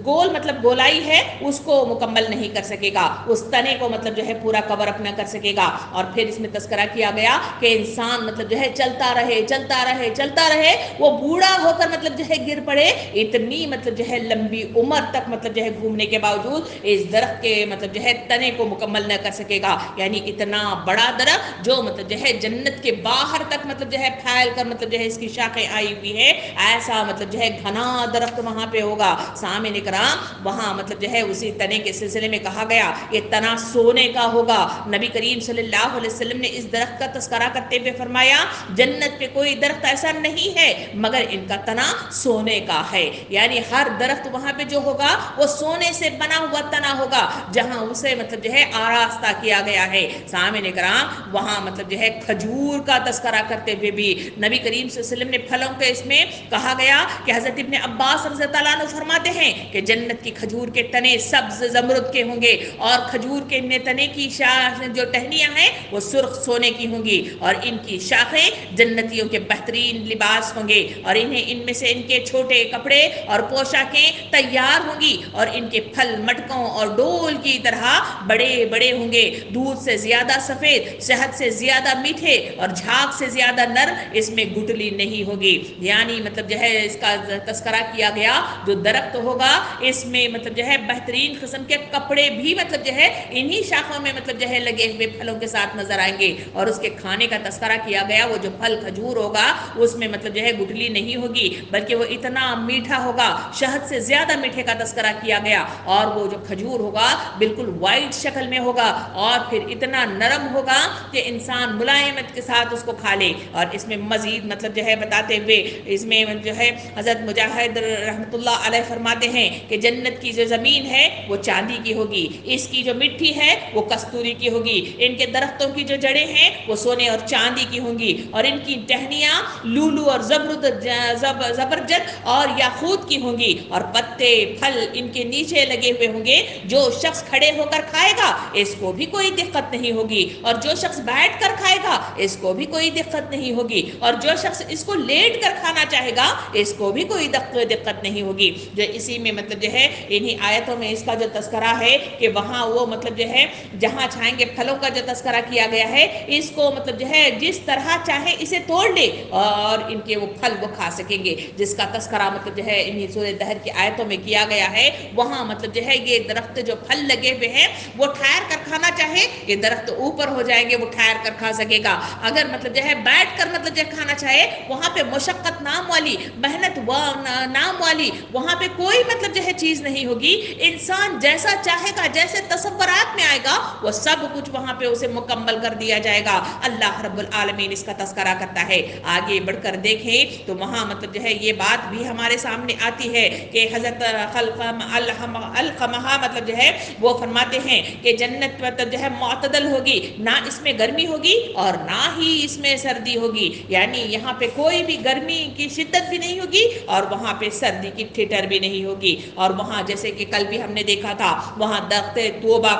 S2: گول مطلب گولائی ہے اس کو مکمل نہیں کر سکے گا، اس تنے کو مطلب جو ہے پورا کور اپ نہ کر سکے گا۔ اور پھر اس میں تذکرہ کیا گیا کہ انسان مطلب جو ہے چلتا رہے چلتا رہے چلتا رہے، وہ بوڑھا ہو کر مطلب جو ہے گر پڑے، اتنی مطلب جو ہے لمبی عمر تک مطلب جو ہے گھومنے کے باوجود اس درخت کے مطلب جو ہے تنے کو مکمل نہ کر سکے گا۔ یعنی اتنا بڑا درخت جو مطلب جو ہے جنت کے باہر تک مطلب جو ہے پھیل کر مطلب جو ہے اس کی شاخیں آئی ہوئی ہے، ایسا مطلب جو ہے گھنا درخت وہاں پہ ہوگا۔ سامعین کرام، وہاں مطلب جو ہے اسی تنے کے سلسلے میں کہا گیا یہ تنا سونے کا ہوگا۔ نبی کریم صلی اللہ علیہ وسلم نے اس درخت کا تذکرہ کرتے ہوئے فرمایا، جنت پہ کوئی درخت ایسا نہیں ہے مگر ان کا تنا سونے کا ہے۔ یعنی ہر درخت وہاں پہ جو ہوگا وہ سونے سے بنا ہوا تنا ہوگا، جہاں اسے مطلب جو ہے آراستہ کیا گیا ہے۔ سامعین کرام، وہاں مطلب جو ہے کھجور کا تذکرہ کرتے ہوئے بھی نبی کریم صلی اللہ علیہ وسلم نے پھلوں کے اس میں کہا گیا کہ حضرت ابن عباس رضی اللہ عنہ فرماتے ہیں کہ جنت کی کھجور کے تنے سبز زمرد کے ہوں گے اور کھجور کے تنے کی جو ٹہنیاں ہیں وہ سرخ سونے کی ہوں گی اور ان کی شاخیں جنتیوں کے بہترین لباس ہوں گے اور انہیں ان میں سے ان کے چھوٹے کپڑے اور پوشاکیں تیار ہوں گی اور ان کے پھل مٹکوں اور ڈول کی طرح بڑے بڑے ہوں گے، دودھ سے زیادہ سفید، شہد سے زیادہ میٹھے اور جھاگ سے زیادہ نر، اس میں گٹلی نہیں ہوگی۔ یعنی مطلب جو ہے اس کا تذکرہ کیا گیا جو درخت ہوگا اس میں مطلب جو ہے بہترین قسم کے کپڑے بھی مطلب جو ہے انہی شاخوں میں مطلب جو ہے لگے ہوئے پھلوں کے ساتھ نظر آئیں گے اور اس کے کھانے کا تذکرہ کیا گیا، وہ جو پھل کھجور ہوگا اس میں مطلب جو ہے گٹلی نہیں ہوگی بلکہ وہ اتنا میٹھا ہوگا، شہد سے زیادہ میٹھے کا تذکرہ کیا گیا اور وہ جو کھجور ہوگا بالکل وائٹ شکل میں ہوگا اور پھر اتنا نرم ہوگا کہ انسان ملائمت کے ساتھ اس کو کھا لے۔ اور اس میں مزید مطلب جو ہے بتاتے ہوئے اس میں جو ہے حضرت مجاہد رحمۃ اللہ علیہ فرماتے ہیں کہ جنت کی جو زمین ہے وہ چاندی کی ہوگی، اس کی جو مٹی ہے وہ کستوری کی ہوگی، ان کے درختوں کی جو جڑیں ہیں وہ سونے اور چاندی کی ہوں گی اور ان کی ٹہنیاں لولو اور زبرجد اور یاقوت کی ہوں گی اور پتے پھل ان کے نیچے لگے ہوئے ہوں گے۔ جو شخص کھڑے ہو کر کھائے گا اس کو بھی کوئی دقت نہیں ہوگی اور جو شخص بیٹھ کر کھائے گا اس کو بھی کوئی دقت نہیں ہوگی اور جو شخص اس کو لیٹ کر کھانا چاہے گا اس کو بھی کوئی دقت نہیں ہوگی۔ جو اسی میں مطلب جو ہے انہی آیتوں میں اس کا جو تذکرہ ہے کہ وہاں وہ مطلب جو ہے جہاں چاہیں گے پھلوں کا جو تذکرہ کیا گیا ہے اس کو مطلب جو ہے جس طرح چاہے اسے توڑ لے اور ان کے وہ پھل وہ کھا سکیں گے، جس کا تذکرہ مطلب جو ہے انہی سورہ دہر کی آیتوں میں کیا گیا ہے۔ وہاں مطلب جو ہے یہ درخت جو پھل لگے ہوئے ہیں وہ ٹھہر کر کھانا چاہے یہ درخت اوپر ہو جائیں گے، وہ ٹھہر کر کھا سکے گا۔ اگر مطلب جو ہے بیٹھ کر مطلب جو کھانا چاہے وہاں پہ مشقت نام والی، محنت نام والی وہاں پہ کوئی مطلب جو ہے چیز نہیں ہوگی۔ انسان جیسا چاہے گا، جیسے تصورات میں آئے گا وہ سب کچھ وہاں پہ اسے مکمل کر دیا جائے گا۔ اللہ رب العالمین اس کا تذکرہ کرتا ہے۔ آگے بڑھ کر دیکھیں تو وہاں مطلب جو ہے یہ بات بھی ہمارے سامنے آتی ہے کہ حضرت القمہ مطلب جو ہے وہ فرماتے ہیں کہ جنت مطلب جو ہے معتدل ہوگی، نہ اس میں گرمی ہوگی اور نہ ہی اس میں سردی ہوگی، یعنی یہاں پہ کوئی بھی گرمی کی شدت بھی نہیں ہوگی اور وہاں پہ سردی کی ٹھٹر بھی نہیں ہوگی۔ اور وہاں جیسے کہ کل بھی ہم نے دیکھا تھا وہاں درخت توبہ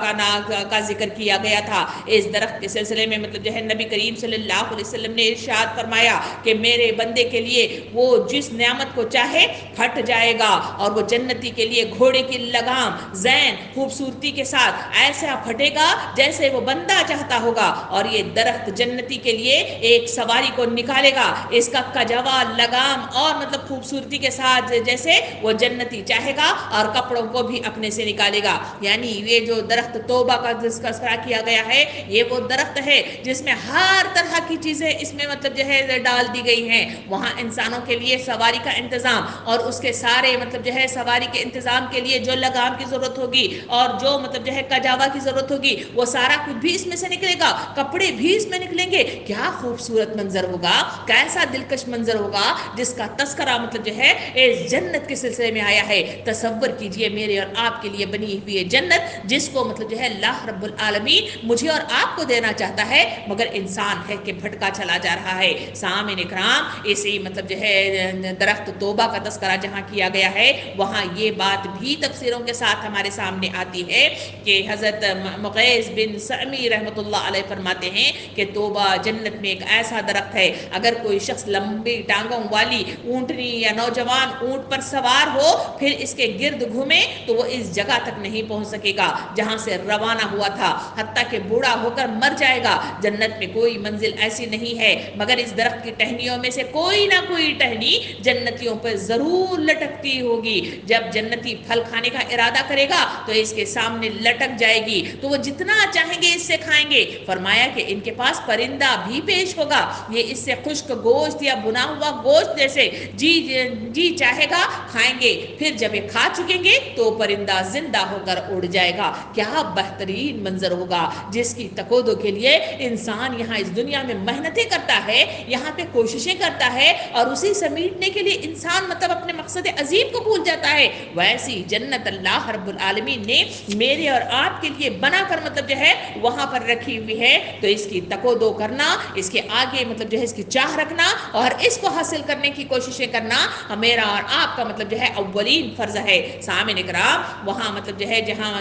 S2: کا ذکر کیا گیا تھا۔ اس درخت کے سلسلے میں مطلب جو ہے نبی کریم صلی اللہ علیہ وسلم نے ارشاد فرمایا کہ میرے بندے کے لیے وہ جس نعمت کو چاہے پھٹ جائے گا اور وہ جنتی کے لیے گھوڑے کی لگام زین خوبصورتی کے ساتھ ایسا پھٹے گا جیسے وہ بندہ چاہتا ہوگا اور یہ درخت جنتی کے لیے ایک سواری کو نکالے گا، اس کا کجوا لگام اور مطلب خوبصورتی کے ساتھ جیسے وہ جنتی چاہے گا اور کپڑوں کو بھی اپنے سے نکالے گا۔ یعنی یہ جو درخت توبہ کا تذکرہ کیا گیا ہے یہ وہ درخت ہے جس میں ہر طرح کی چیزیں اس میں مطلب جو ہے ڈال دی گئی ہیں۔ وہاں انسانوں کے لیے سواری کا انتظام اور اس کے سارے مطلب جو ہے سواری کے انتظام کے لیے جو لگام کی ضرورت ہوگی اور جو مطلب جو ہے کجاوا کی ضرورت ہوگی وہ سارا کچھ بھی اس میں سے نکلے گا، کپڑے بھی اس میں نکلیں گے۔ کیا خوبصورت منظر ہوگا، کیسا دلکش منظر ہوگا جس کا تذکرہ مطلب جو ہے اس جنت کے سلسلے میں آیا ہے۔ تصور کیجئے میرے اور آپ کے لیے بنی ہوئی جنت جس کو مطلب جو ہے اللہ رب العالمین مجھے اور آپ کو دینا چاہتا ہے مگر انسان ہے کہ بھٹکا چلا جا رہا ہے۔ سامعین اکرام اسی مطلب جو ہے درخت توبہ کا تذکرہ جہاں کیا گیا ہے وہاں یہ بات بھی تفسیروں کے ساتھ ہمارے سامنے آتی ہے کہ حضرت مغیث بن سعمی رحمۃ اللہ علیہ فرماتے ہیں کہ توبہ جنت میں ایک ایسا درخت ہے اگر کوئی شخص لمبی ٹانگوں والی اونٹنی یا نوجوان اونٹ پر سوار ہو پھر اس کے گرد گھومے تو وہ اس جگہ تک نہیں پہنچ سکے گا جہاں سے روانہ ہوا تھا، حتیٰ کہ بوڑھا ہو کر مر جائے گا۔ جنت میں کوئی منزل ایسی نہیں ہے مگر اس درخت کی ٹہنیوں میں سے کوئی نہ کوئی ٹہنی جنتیوں پر ضرور لٹکتی ہوگی۔ جب جنتی پھل کھانے کا ارادہ کرے گا تو اس کے سامنے لٹک جائے گی تو وہ جتنا چاہیں گے اس سے کھائیں گے۔ فرمایا کہ ان کے پاس پرندہ بھی پیش ہوگا، یہ اس سے خشک گوشت یا بنا ہوا گوشت جیسے جی چاہے گا کھائیں گے، پھر جب یہ کھا چکیں گے تو پرندہ زندہ ہو کر اڑ جائے گا۔ کیا بہترین منظر ہوگا جس کی تقودو کے لیے انسان یہاں اس دنیا میں محنتیں کرتا ہے، یہاں پہ کوششیں کرتا ہے اور اسی سمیٹنے کے لیے انسان مطلب اپنے مقصد عظیم کو بھول جاتا ہے۔ ویسی جنت اللہ رب العالمین نے میرے اور آپ کے لیے بنا کر مطلب جو ہے وہاں پر رکھی ہوئی ہے، تو اس کی تقودو کرنا، اس کے آگے مطلب جو ہے اس کی چاہ رکھنا اور اس کو حاصل کرنے کی کوششیں کرنا میرا اور آپ کا مطلب جو ہے اولین فرض ہے۔ سامعین کرام وہاں مطلب جو ہے جہاں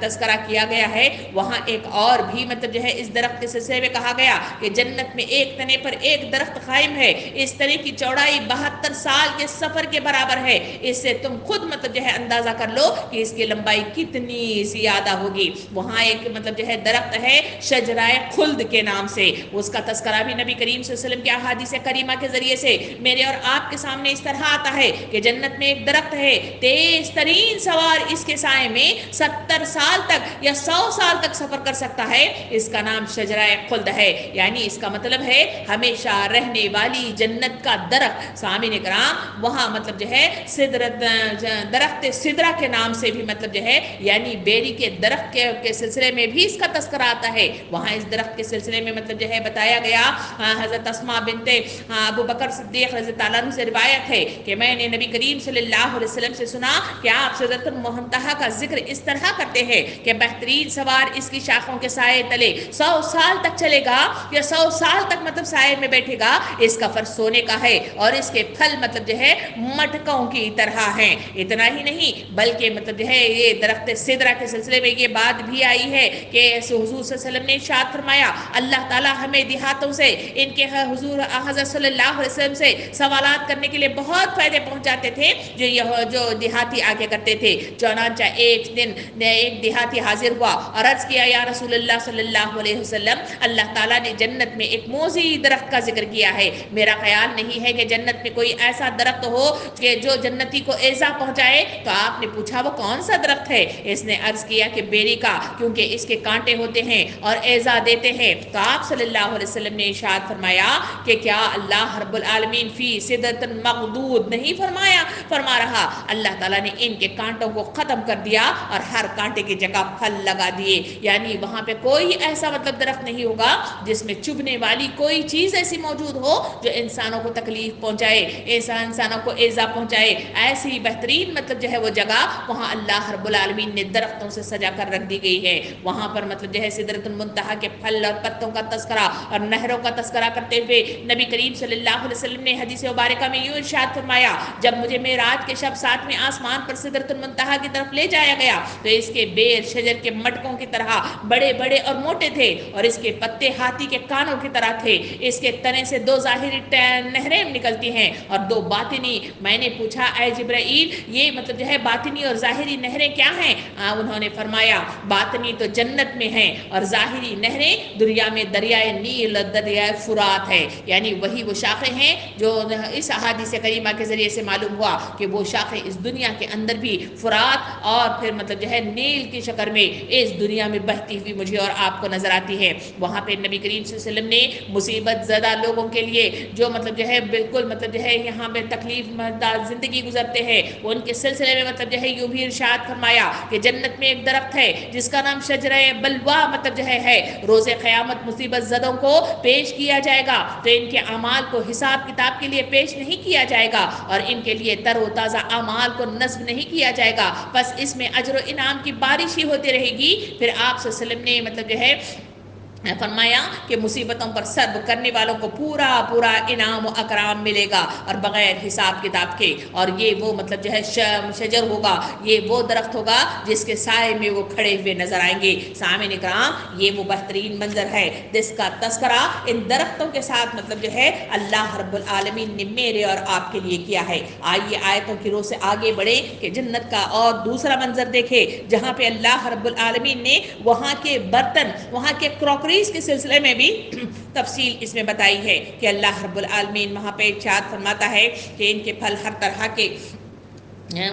S2: تذکرہ کیا گیا ہے وہاں ایک اور بھی مطلب جو ہے اس درخت کے سلسلے میں کہا گیا کہ جنت میں ایک تنے پر ایک درخت قائم ہے، اس تنے کی چوڑائی 72 سال کے سفر کے برابر ہے۔ اس سے تم خود مطلب جو ہے اندازہ کر لو کہ اس کی لمبائی کتنی زیادہ ہوگی۔ وہاں ایک مطلب جو ہے درخت ہے شجرہ خلد کے نام سے، اس کا تذکرہ بھی نبی کریم صلی اللہ علیہ وسلم کے احادیث کریمہ کے ذریعے سے میرے اور آپ کے سامنے اس طرح آتا ہے کہ جنت میں ایک درخت ہے، تیز ترین سوار اس کے سائے میں 70 سال تک یا 100 سال تک سفر کر سکتا ہے۔ اس کا نام شجرہ خلد ہے، یعنی اس کا مطلب ہے ہمیشہ رہنے والی جنت کا درخت۔ سامعین کرام وہاں مطلب جو ہے درخت سدرہ کے نام سے بھی مطلب جو ہے یعنی بیری کے درخت کے سلسلے میں بھی اس کا تذکرہ آتا ہے۔ وہاں اس درخت کے سلسلے میں مطلب جو ہے بتایا گیا، حضرت اسماء بنت ابو بکر صدیق رضی اللہ عنہ سے روایت ہے کہ میں نے نبی کریم صلی اللہ علیہ وسلم سے سنا کہ آپ سدرۃ المنتہا کا ذکر اس طرح کرتے ہیں کہ بہترین سوار اس کی شاخوں کے سائے تلے 100 سال تک چلے گا یا 100 سال تک مطلب سائے میں بیٹھے گا، اس کا فرض سونے کا ہے اور اس کے پھل مطلب جو ہے مٹکوں کی طرح ہیں۔ اتنا ہی نہیں بلکہ مطلب جو ہے یہ درخت سدرہ کے سلسلے میں یہ بات بھی آئی ہے کہ حضور صلی اللہ علیہ وسلم نے ارشاد فرمایا اللہ تعالیٰ ہمیں دیہاتوں سے ان کے حضور حضرت صلی اللہ علیہ وسلم سے سوالات کرنے کے لیے بہت فائدے پہنچاتے تھے جو دیہاتی آگے کرتے تھے۔ چنانچہ ایک دن ایک دیہاتی حاضر ہوا اور عرض کیا یا رسول اللہ صلی اللہ علیہ وسلم اللہ تعالیٰ نے جنت میں ایک موزی درخت کا ذکر کیا ہے، میرا خیال نہیں ہے کہ جنت میں کوئی ایسا درخت ہو کہ جو جنتی کو ایذا پہنچائے۔ تو آپ نے پوچھا وہ کون سا درخت ہے؟ اس نے عرض کیا کہ بیری کا، کیونکہ اس کے کانٹے ہوتے ہیں اور ایذا دیتے ہیں۔ تو آپ صلی اللہ علیہ وسلم نے ارشاد فرمایا کہ کیا اللہ رب العالمین فی سدرۃ مغدود نہیں فرما رہا اللہ تعالیٰ نے ان کے کانٹوں کو ختم کر دیا اور ہر کانٹے کی جگہ پھل لگا دیے، یعنی وہاں پہ کوئی ایسا مطلب درخت نہیں ہوگا جس میں چبھنے والی کوئی چیز ایسی موجود ہو جو انسانوں کو تکلیف پہنچائے، انسانوں کو ایذا پہنچائے۔ ایسی بہترین مطلب جو ہے وہ جگہ وہاں اللہ رب العالمین نے درختوں سے سجا کر رکھ دی گئی ہے۔ وہاں پر مطلب جو ہے سدرۃ المنتہا کے پھل اور پتوں کا تذکرہ اور نہروں کا تذکرہ کرتے ہوئے نبی کریم صلی اللہ علیہ وسلم نے حدیث مبارکہ میں یوں ارشاد فرمایا جب مجھے معراج کے شب 7ویں آسمان پر سدرۃ المنتہا کی طرف لے جایا گیا تو اس کے بیر شجر کے مٹکوں کی طرح بڑے بڑے اور موٹے تھے اور اس کے پتے ہاتھی کے کانوں کی طرح تھے، اس کے تنے سے 2 ظاہری نہریں نکلتی ہیں اور 2 باطنی۔ میں نے پوچھا اے جبرائیل یہ مطلب جو ہے باطنی اور ظاہری نہریں کیا ہیں؟ انہوں نے فرمایا باطنی تو جنت میں ہیں اور ظاہری نہریں دریا میں دریائے نیل اور دریائے فرات ہے، یعنی وہی وہ شاخیں ہیں جو اس احادیث کریمہ کے ذریعے سے معلوم ہوا کہ وہ شاخیں اس دنیا کے اندر بھی فرات اور پھر مطلب جو ہے نیل کی شکل میں اس دنیا میں بہتی ہوئی مجھے اور آپ کو نظر آتی ہے۔ وہاں پہ نبی کریم صلی اللہ علیہ وسلم نے مصیبت زدہ لوگوں کے لیے جو مطلب جو ہے بالکل مطلب جو ہے یہاں پہ تکلیف زندگی گزرتے ہیں ان کے سلسلے میں مطلب جو ہے یوں بھی ارشاد فرمایا کہ جنت میں ایک درخت ہے جس کا نام شجرہ بلوا مطلب جو ہے روز قیامت مصیبت زدوں کو پیش کیا جائے گا تو ان کے اعمال کو حساب کتاب کے لیے پیش نہیں کیا جائے گا اور ان کے لیے تر و تازہ اعمال کو نصب نہیں کیا جائے گا، بس اس میں اجر و انعام کی بارش ہی ہوتی رہے گی۔ پھر آپ صلی اللہ علیہ وسلم نے مطلب جو ہے فرمایا کہ مصیبتوں پر صبر کرنے والوں کو پورا پورا انعام و اکرام ملے گا اور بغیر حساب کتاب کے، اور یہ وہ مطلب جو ہے شجر ہوگا، یہ وہ درخت ہوگا جس کے سائے میں وہ کھڑے ہوئے نظر آئیں گے۔ سامعین کرام یہ وہ بہترین منظر ہے جس کا تذکرہ ان درختوں کے ساتھ مطلب جو ہے اللہ رب العالمین نے میرے اور آپ کے لیے کیا ہے۔ آئیے آیتوں کی رو سے آگے بڑھیں کہ جنت کا اور دوسرا منظر دیکھے جہاں پہ اللہ رب العالمین نے وہاں کے برتن، وہاں کے کراکری کے سلسلے میں بھی تفصیل اس میں بتائی ہے کہ اللہ رب العالمین وہاں پہ ارشاد فرماتا ہے کہ ان کے پھل ہر طرح کے،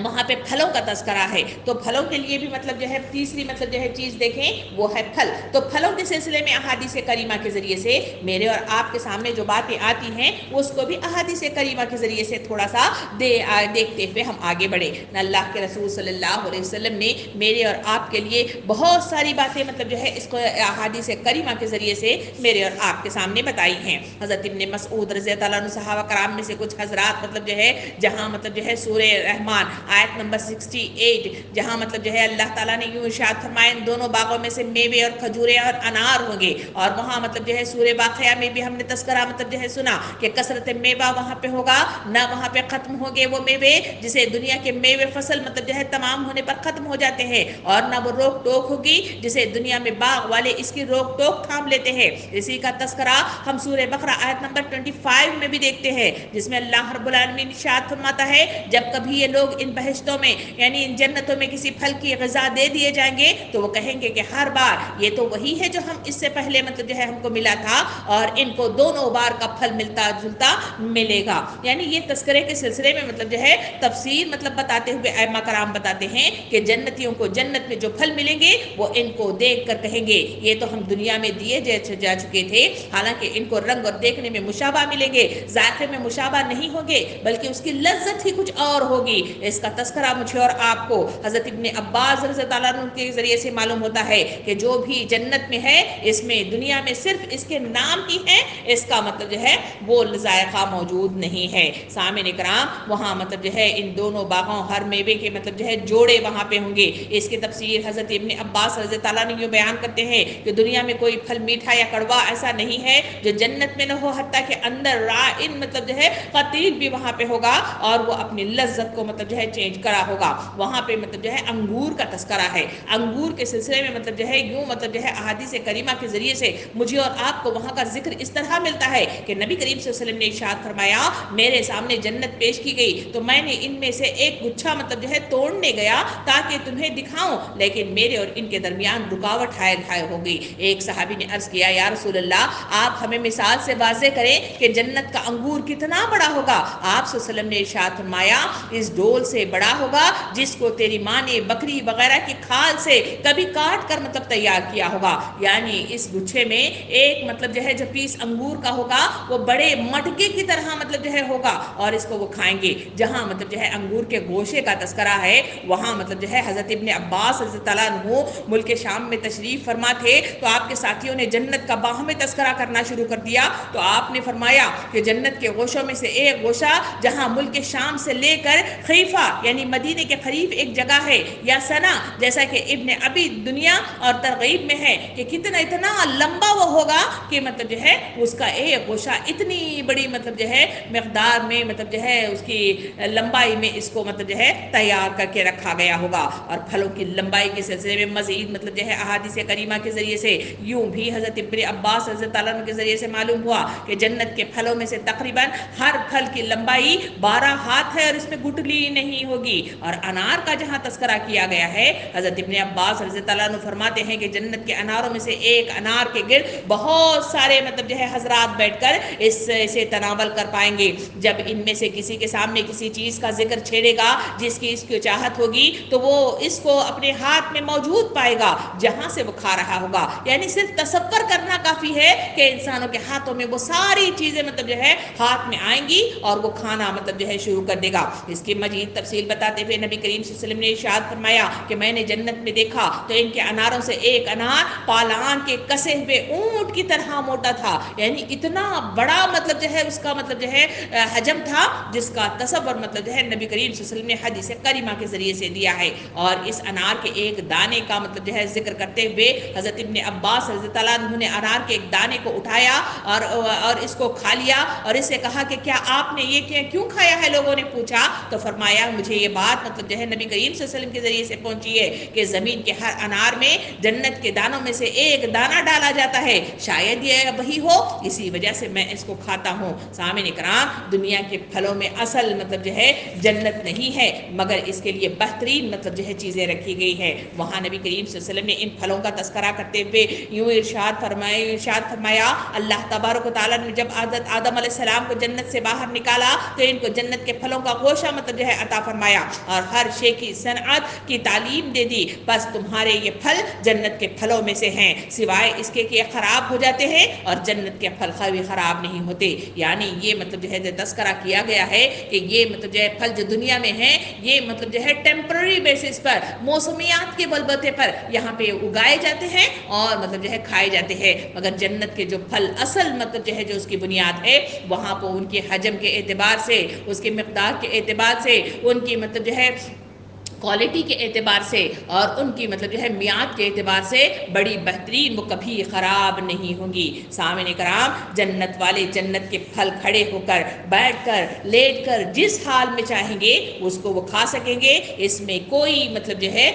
S2: وہاں پہ پھلوں کا تذکرہ ہے تو پھلوں کے لیے بھی مطلب جو ہے تیسری مطلب جو ہے چیز دیکھیں وہ ہے پھل۔ تو پھلوں کے سلسلے میں احادیث کریمہ کے ذریعے سے میرے اور آپ کے سامنے جو باتیں آتی ہیں اس کو بھی احادیث کریمہ کے ذریعے سے تھوڑا سا دیکھتے ہوئے ہم آگے بڑھیں۔ اللہ کے رسول صلی اللہ علیہ وسلم نے میرے اور آپ کے لیے بہت ساری باتیں مطلب جو ہے اس کو احادیث کریمہ کے ذریعے سے میرے اور آپ کے سامنے بتائی ہیں۔ حضرت ابن مسعود رضی اللہ عنہ صحابہ کرام میں سے کچھ حضرات مطلب جو ہے جہاں مطلب جو ہے سورہ رحمان الرحمن آیت نمبر 68 جہاں مطلب جو ہے اللہ تعالیٰ نے یوں ارشاد فرمایا ان دونوں باغوں میں سے میوے اور کھجوریں اور انار ہوں گے. اور وہاں مطلب جو ہے سورہ واقعہ میں بھی ہم نے تذکرہ مطلب جو ہے سنا کہ کثرت میوہ وہاں پہ ہوگا، نہ وہاں پہ ختم ہوں گے وہ میوے جسے دنیا کے میوے فصل مطلب جو ہے تمام ہونے پر ختم ہو جاتے ہیں، اور نہ وہ روک ٹوک ہوگی جسے دنیا میں باغ والے اس کی روک ٹوک تھام لیتے ہیں. اسی کا تذکرہ ہم سورہ بقرہ آیت نمبر 25 میں بھی دیکھتے ہیں جس میں اللہ رب العالمین ارشاد فرماتا ہے جب کبھی یہ لوگ ان بہشتوں میں یعنی ان جنتوں میں کسی پھل کی غذا دے دیے جائیں گے تو وہ کہیں گے کہ ہر بار یہ تو وہی ہے جو ہم اس سے پہلے مطلب جو ہے ہم کو ملا تھا، اور ان کو دونوں بار کا پھل ملتا جلتا ملے گا. یعنی یہ تذکرے کے سلسلے میں مطلب جو ہے تفسیر مطلب بتاتے ہوئے ائمہ کرام بتاتے ہیں کہ جنتیوں کو جنت میں جو پھل ملیں گے وہ ان کو دیکھ کر کہیں گے یہ تو ہم دنیا میں دیے جا چکے تھے، حالانکہ ان کو رنگ اور دیکھنے میں مشابہ ملیں گے، ذائقے میں مشابہ نہیں ہوں گے بلکہ اس کی لذت ہی کچھ اور ہوگی. اس کا تذکرہ مجھے اور آپ کو حضرت ابن عباس رضی اللہ عنہ کے ذریعے سے معلوم ہوتا ہے کہ جو بھی جنت میں ہے اس میں دنیا میں صرف اس کے نام ہی ہے، اس کا مطلب جو ہے وہ ذائقہ موجود نہیں ہے. سامعین کرام وہاں مطلب جو ہے ان دونوں باغوں ہر میوے کے مطلب جو ہے جوڑے وہاں پہ ہوں گے. اس کی تفسیر حضرت ابن عباس رضی اللہ عنہ بیان کرتے ہیں کہ دنیا میں کوئی پھل میٹھا یا کڑوا ایسا نہیں ہے جو جنت میں نہ ہو، حتیٰ کہ اندر رائن مطلب جو ہے قتیل بھی وہاں پہ ہوگا اور وہ اپنی لذت کو مطلب جو ہے چینج کرا ہوگا. وہاں پہ مطلب جو ہے انگور کا تذکرہ ہے. انگور کے سلسلے میں مطلب جو ہے یوں مطلب جو ہے احادیث کریمہ کے ذریعے سے مجھے اور آپ کو وہاں کا ذکر اس طرح ملتا ہے کہ نبی کریم صلی اللہ علیہ وسلم نے ارشاد فرمایا میرے سامنے جنت پیش کی گئی تو میں نے ان میں سے ایک گچھا مطلب جو ہے توڑنے گیا تاکہ تمہیں دکھاؤں، لیکن میرے اور ان کے درمیان رکاوٹ ہائے ہو گئی. ایک صحابی نے عرض کیا یا رسول اللہ آپ ہمیں مثال سے واضح کریں کہ جنت کا انگور کتنا بڑا ہوگا. آپ صلی اللہ علیہ وسلم نے ارشاد فرمایا اس ڈول سے بڑا ہوگا جس کو تیری ماں نے بکری وغیرہ کی کھال سے کبھی کاٹ کر مطلب تیار کیا ہوگا. یعنی اس گچھے میں ایک مطلب جو ہے جو پیس انگور کا ہوگا وہ بڑے مٹکے کی طرح مطلب جو ہے ہوگا اور اس کو وہ کھائیں گے. جہاں مطلب جو ہے انگور کے گوشے کا تذکرہ ہے وہاں مطلب جو ہے حضرت ابن عباس رضی اللہ عنہ ملک شام میں تشریف فرما تھے تو آپ کے ساتھیوں نے جنت کا باہمی تذکرہ کرنا شروع کر دیا تو آپ نے فرمایا کہ جنت کے گوشوں میں سے ایک گوشہ جہاں ملک شام سے لے کر خیفہ یعنی مدینے کے قریب ایک جگہ ہے یا سنا جیسا کہ ابن ابی دنیا اور ترغیب میں ہے کہ اتنا لمبا وہ ہوگا کہ مطلب جو ہے اس کا ایک گوشہ اتنی بڑی مطلب جو ہے مقدار میں مطلب جو ہے اس کی لمبائی میں اس کو مطلب جو ہے تیار کر کے رکھا گیا ہوگا. اور پھلوں کی لمبائی کے سلسلے میں مزید مطلب جو ہے احادیث کریمہ کے ذریعے سے یوں بھی حضرت ابن عباس رضی اللہ عنہ کے ذریعے سے معلوم ہوا کہ جنت کے پھلوں میں سے تقریباً ہر پھل کی لمبائی 12 ہاتھ ہے اور اس میں گٹلی نہیں ہوگی. اور انار کا جہاں تذکرہ کیا گیا ہے حضرت ابن عباس رضی اللہ عنہ فرماتے ہیں کہ جنت کے اناروں میں سے ایک انار کے گرد بہت سارے مطلب جو ہے حضرات بیٹھ کر اسے تناول کر پائیں گے. جب ان میں سے کسی کے سامنے کسی چیز کا ذکر چھیڑے گا جس کی اس کی چاہت ہوگی تو وہ اس کو اپنے ہاتھ میں موجود پائے گا جہاں سے وہ کھا رہا ہوگا. یعنی صرف تصور کرنا کافی ہے کہ انسانوں کے ہاتھوں میں وہ ساری چیزیں مطلب جو ہے ہاتھ میں آئیں گی اور وہ کھانا مطلب جو ہے شروع کر دے گا. اس کی مزید تفصیل بتاتے ہوئے نبی کریم صلی اللہ علیہ وسلم نے ارشاد فرمایا کہ میں نے جنت میں دیکھا تو ان کے اناروں سے ایک انار پالان کے کسے ہوئے اونٹ کی طرح موٹا تھا. یعنی اتنا بڑا مطلب جو ہے اس کا مطلب جو ہے حجم تھا جس کا تصور مطلب جو ہے نبی کریم صلی اللہ علیہ وسلم نے حدیث کریمہ کے ذریعے سے دیا ہے. اور اس انار کے ایک دانے کا مطلب جو ہے ذکر کرتے ہوئے حضرت ابن عباس رضی اللہ عنہ نے انار کے ایک دانے کو اٹھایا اور اس کو کھا لیا اور اسے کہا کہ کیا آپ نے یہ کیوں کھایا ہے؟ لوگوں نے پوچھا تو فرمایا مجھے یہ بات مطلب جو ہے نبی کریم صلی اللہ علیہ وسلم کے ذریعے سے پہنچی ہے کہ زمین کے ہر انار میں جنت کے دانوں میں سے ایک دانہ ڈالا جاتا ہے، شاید یہ وہی ہو اسی وجہ سے میں اس کو کھاتا ہوں. سامعین کرام دنیا کے پھلوں میں اصل مطلب جو ہے جنت نہیں ہے مگر اس کے لیے بہترین مطلب جو ہے چیزیں رکھی گئی ہے. وہاں نبی کریم صلی اللہ علیہ وسلم نے ان پھلوں کا تذکرہ کرتے ہوئے یوں ارشاد فرمایا اللہ تبارک و تعالیٰ نے جب حضرت آدم علیہ السلام کو جنت سے باہر نکالا تو ان کو جنت کے پھلوں کا گوشہ مطلب جو ہے عطا فرمایا اور ہر شے کی صنعت کی تعلیم دے دی. بس تمہارے یہ پھل جنت کے پھلوں میں سے ہیں سوائے اس کے کہ خراب ہو جاتے ہیں اور جنت کے پھل کبھی خراب نہیں ہوتے. یعنی یہ مطلب جو ہے تذکرہ کیا گیا ہے کہ یہ مطلب جو ہے پھل جو دنیا میں ہیں یہ مطلب جو ہے ٹیمپرری بیسس پر موسمیات کے بلبوتے پر یہاں پہ اگائے جاتے ہیں اور مطلب جو ہے کھائے جاتے ہیں. مگر جنت کے جو پھل اصل مطلب جو ہے جو اس کی بنیاد ہے وہاں پہ ان کے حجم کے اعتبار سے اس کے مقدار کے اعتبار سے ان کی مطلب جو ہے کوالٹی کے اعتبار سے اور ان کی مطلب جو ہے میعاد کے اعتبار سے بڑی بہترین، وہ کبھی خراب نہیں ہوں گی۔ سامعین کرام، جنت والے جنت کے پھل کھڑے ہو کر، بیٹھ کر، لیٹ کر، جس حال میں چاہیں گے اس کو وہ کھا سکیں گے، اس میں کوئی مطلب جو ہے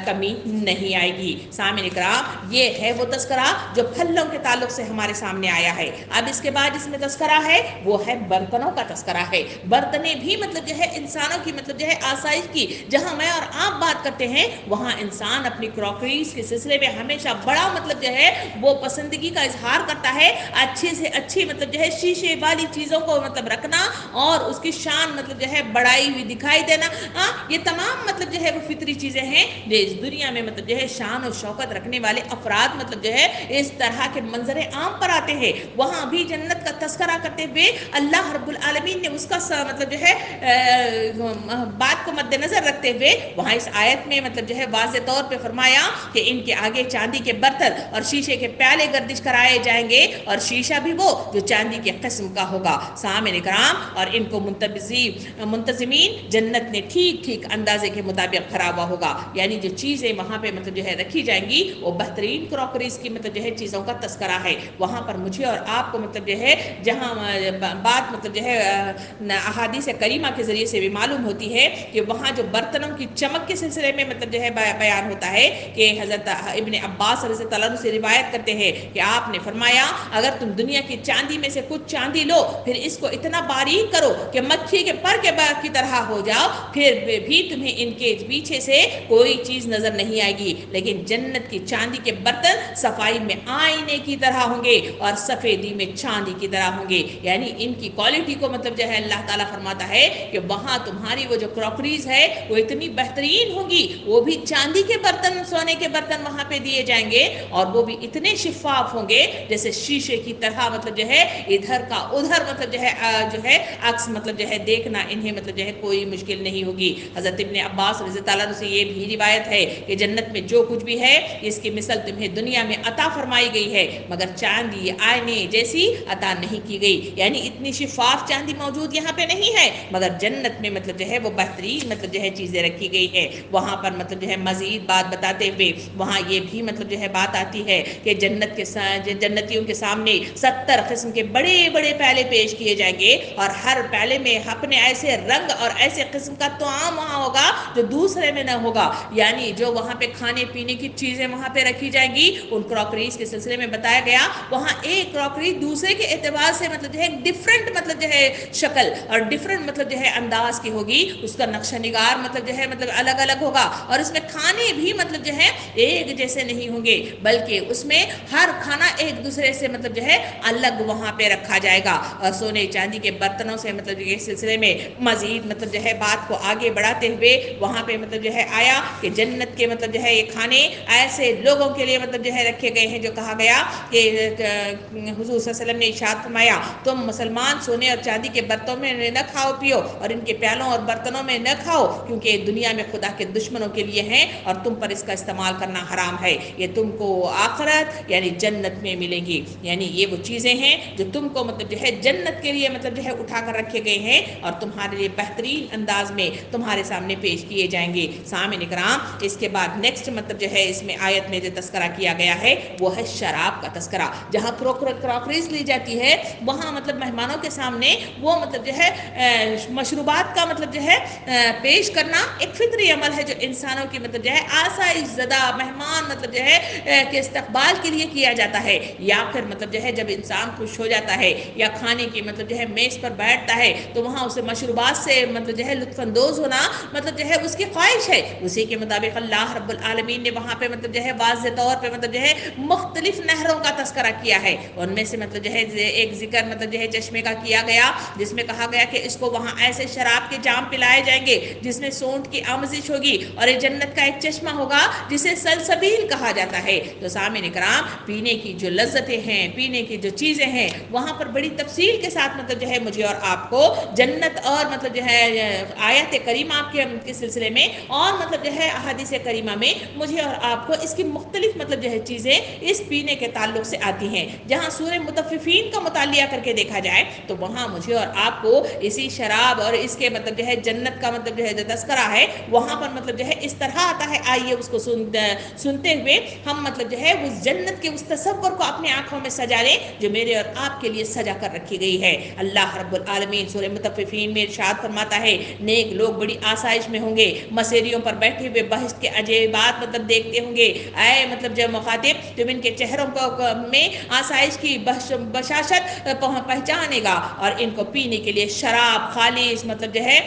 S2: کمی نہیں آئے گی۔ سامعین کرام، یہ ہے وہ تذکرہ جو پھلوں کے تعلق سے ہمارے سامنے آیا ہے۔ اب اس کے بعد اس میں تذکرہ ہے وہ ہے برتنوں کا تذکرہ ہے۔ برتنیں بھی مطلب جو ہے انسانوں کی مطلب جو ہے آسائش کی، جہاں میں اور آپ بات کرتے ہیں وہاں انسان اپنی کراکریز کے سلسلے میں ہمیشہ بڑا مطلب جو ہے وہ پسندگی کا اظہار کرتا ہے، اچھی سے اچھی مطلب جو ہے شیشے والی چیزوں کو مطلب رکھنا اور اس کی شان مطلب جو ہے بڑائی ہوئی دکھائی دینا، یہ تمام مطلب جو ہے وہ فطری چیزیں ہیں جو اس دنیا میں مطلب جو ہے شان و شوکت رکھنے والے افراد مطلب جو ہے اس طرح کے منظر عام پر آتے ہیں۔ وہاں بھی جنت کا تذکرہ کرتے ہوئے اللہ رب العالمین نے اس کا مطلب جو ہے بات کو مد نظر رکھتے ہوئے وہاں اس آیت میں مطلب جو ہے واضح طور پہ فرمایا کہ ان کے آگے چاندی کے برتن اور شیشے کے پیالے گردش کرائے جائیں گے، اور شیشہ بھی وہ جو چاندی کے قسم کا ہوگا۔ سامعین کرام، اور ان کو منتظمین جنت نے ٹھیک ٹھیک اندازے کے مطابق بھرا ہوا ہوگا، یعنی جو چیزیں وہاں پہ مطلب جو ہے رکھی جائیں گی وہ بہترین کراکریز کی مطلب جو ہے چیزوں کا تذکرہ ہے۔ وہاں پر مجھے اور آپ کو مطلب جو ہے جہاں بات مطلب جو ہے احادیث کریمہ کے ذریعے سے بھی معلوم ہوتی ہے کہ وہاں جو برتنوں کی چمک کے سلسلے میں مطلب جو ہے بیان ہوتا ہے کہ حضرت ابن عباس رضی اللہ عنہ سے روایت کرتے ہیں کہ آپ نے فرمایا اگر تم دنیا کی چاندی میں سے کچھ چاندی لو، پھر اس کو اتنا باریک کرو کہ مکھی کے پر کے کی طرح ہو جاؤ، پھر بھی تمہیں ان کے پیچھے سے کوئی چیز نظر نہیں آئے گی، لیکن جنت کی چاندی کے برتن صفائی میں آئینے کی طرح ہوں گے اور سفیدی میں چاندی کی طرح ہوں گے۔ یعنی ان کی کوالٹی کو مطلب جو ہے اللہ تعالیٰ فرماتا ہے کہ وہاں تمہاری وہ جو کراکریز ہے وہ اتنی بہترین ہوگی، وہ بھی چاندی کے برتن، سونے کے برتن وہاں پہ دیے جائیں گے، اور وہ بھی اتنے شفاف ہوں گے جیسے شیشے کی طرح مطلب جو ہے ادھر کا ادھر مطلب جو ہے عکس مطلب جو ہے دیکھنا انہیں مطلب جو ہے کوئی مشکل نہیں ہوگی۔ حضرت ابن عباس رضی اللہ عنہ سے یہ بھی روایت ہے کہ جنت میں جو کچھ بھی ہے اس کی مثل تمہیں دنیا میں عطا فرمائی گئی ہے، مگر چاندی آئینے جیسی عطا نہیں کی گئی، یعنی اتنی شفاف چاندی موجود یہاں پہ نہیں ہے، مگر جنت میں مطلب جو ہے وہ بہترین مطلب جو ہے چیزیں رکھی گئی ہے۔ وہاں پر مطلب جو ہے مزید بات بتاتے ہوئے وہاں یہ بھی مطلب جو ہے بات آتی ہے کہ جنتیوں کے سامنے 70 قسم کے بڑے بڑے پیالے پیش کیے جائیں گے، اور ہر پیالے میں اپنے ایسے رنگ اور ایسے قسم کا طعام وہاں ہوگا جو دوسرے میں نہ ہوگا، یعنی جو وہاں پہ کھانے پینے کی چیزیں وہاں پہ رکھی جائیں گی ان کراکریز کے سلسلے میں بتایا گیا وہاں ایک کراکری دوسرے کے اعتبار سے مطلب جو ہے ڈیفرنٹ مطلب جو ہے شکل اور ڈیفرنٹ مطلب جو ہے انداز کی ہوگی، اس کا نقشہ نگار مطلب جو ہے مطلب الگ الگ ہوگا، اور اس میں کھانے بھی مطلب جو ہے ایک جیسے نہیں ہوں گے، بلکہ اس میں ہر کھانا ایک دوسرے سے مطلب جو ہے الگ وہاں پہ رکھا جائے گا۔ اور سونے چاندی کے برتنوں سے مطلب یہ سلسلے میں مزید مطلب جو ہے بات کو آگے بڑھاتے ہوئے وہاں پہ مطلب جو ہے آیا کہ جنت کے مطلب جو ہے یہ کھانے ایسے لوگوں کے لیے مطلب جو ہے رکھے گئے ہیں جو کہا گیا کہ حضور صلی اللہ علیہ وسلم نے ارشاد فرمایا تم مسلمان سونے اور چاندی کے برتنوں میں نہ کھاؤ پیو اور ان کے پیالوں اور برتنوں میں نہ کھاؤ، کیونکہ دنیا میں خدا کے دشمنوں کے لیے ہیں اور تم پر اس کا استعمال کرنا حرام ہے، یہ تم کو آخرت یعنی جنت میں ملیں گی۔ یعنی یہ وہ چیزیں ہیں جو تم کو مطلب جو ہے جنت کے لیے مطلب جو ہے اٹھا کر رکھے گئے ہیں اور تمہارے لیے بہترین انداز میں تمہارے سامنے پیش کیے جائیں گے۔ سامعین کرام، اس کے بعد نیکسٹ مطلب جو ہے اس میں آیت میں جو تذکرہ کیا گیا ہے وہ ہے شراب کا تذکرہ۔ جہاں کراکریز لی جاتی ہے وہاں مطلب مہمانوں کے سامنے وہ مطلب جو ہے مشروبات کا مطلب جو ہے پیش کرنا ایک فطری عمل ہے جو انسانوں کی مطلب جو ہے آسائش زدہ مہمان مطلب جو ہے کے استقبال کے لیے کیا جاتا ہے، یا پھر مطلب جو ہے جب انسان خوش ہو جاتا ہے یا کھانے کی مطلب جو ہے میز پر بیٹھتا ہے تو وہاں اسے مشروبات سے مطلب جو ہے لطف اندوز ہونا مطلب جو ہے اس کی خواہش ہے، اسی کے مطابق اللہ رب العالمین نے وہاں پہ مطلب جو ہے واضح طور پہ مطلب جو ہے مختلف نہروں کا تذکرہ کیا ہے، ان میں سے مطلب جو ہے ایک ذکر مطلب جو ہے چشمے کا کیا گیا جس میں کہا گیا کہ اس کو وہاں ایسے شراب کے جام پلائے جائیں گے جس میں سونٹ کی آموزش ہوگی اور یہ جنت کا ایک چشمہ ہوگا جسے سلسبیل کہا جاتا ہے۔ تو سامعین کرام، پینے کی جو لذتیں ہیں، پینے کی جو چیزیں ہیں، وہاں پر بڑی تفصیل کے ساتھ مطلب جو ہے مجھے اور آپ کو جنت اور مطلب جو ہے آیت کریمہ کے سلسلے میں اور مطلب جو ہے احادیث کریمہ میں مجھے اور آپ کو اس کی مختلف مطلب جو ہے چیزیں اس پینے کے تعلق سے آتی ہیں۔ جہاں سورہ مطففین کا مطالعہ کر کے دیکھا جائے تو وہاں مجھے اور آپ کو اسی شراب اور اس کے مطلب جو ہے جنت کا مطلب جو ہے جو تذکرہ ہے وہاں پر مطلب جو ہے اس طرح آتا ہے۔ آئیے اس کو سنتے ہوئے ہم مطلب جو ہے اس جنت کے اس تصور کو اپنے آنکھوں میں سجا لیں جو میرے اور آپ کے لیے سجا کر رکھی گئی ہے۔ اللہ رب العالمین سورہ مطففین میں ارشاد فرماتا ہے، نیک لوگ بڑی آسائش میں ہوں گے، مسیریوں پر بیٹھے ہوئے بہشت کے عجائبات مطلب دیکھتے ہوں گے۔ اے مطلب جو مخاطب، تم ان کے چہروں میں آسائش کی بشاشت پہچانے گا اور ان کو پینے کے لیے شراب خالص مطلب جو ہے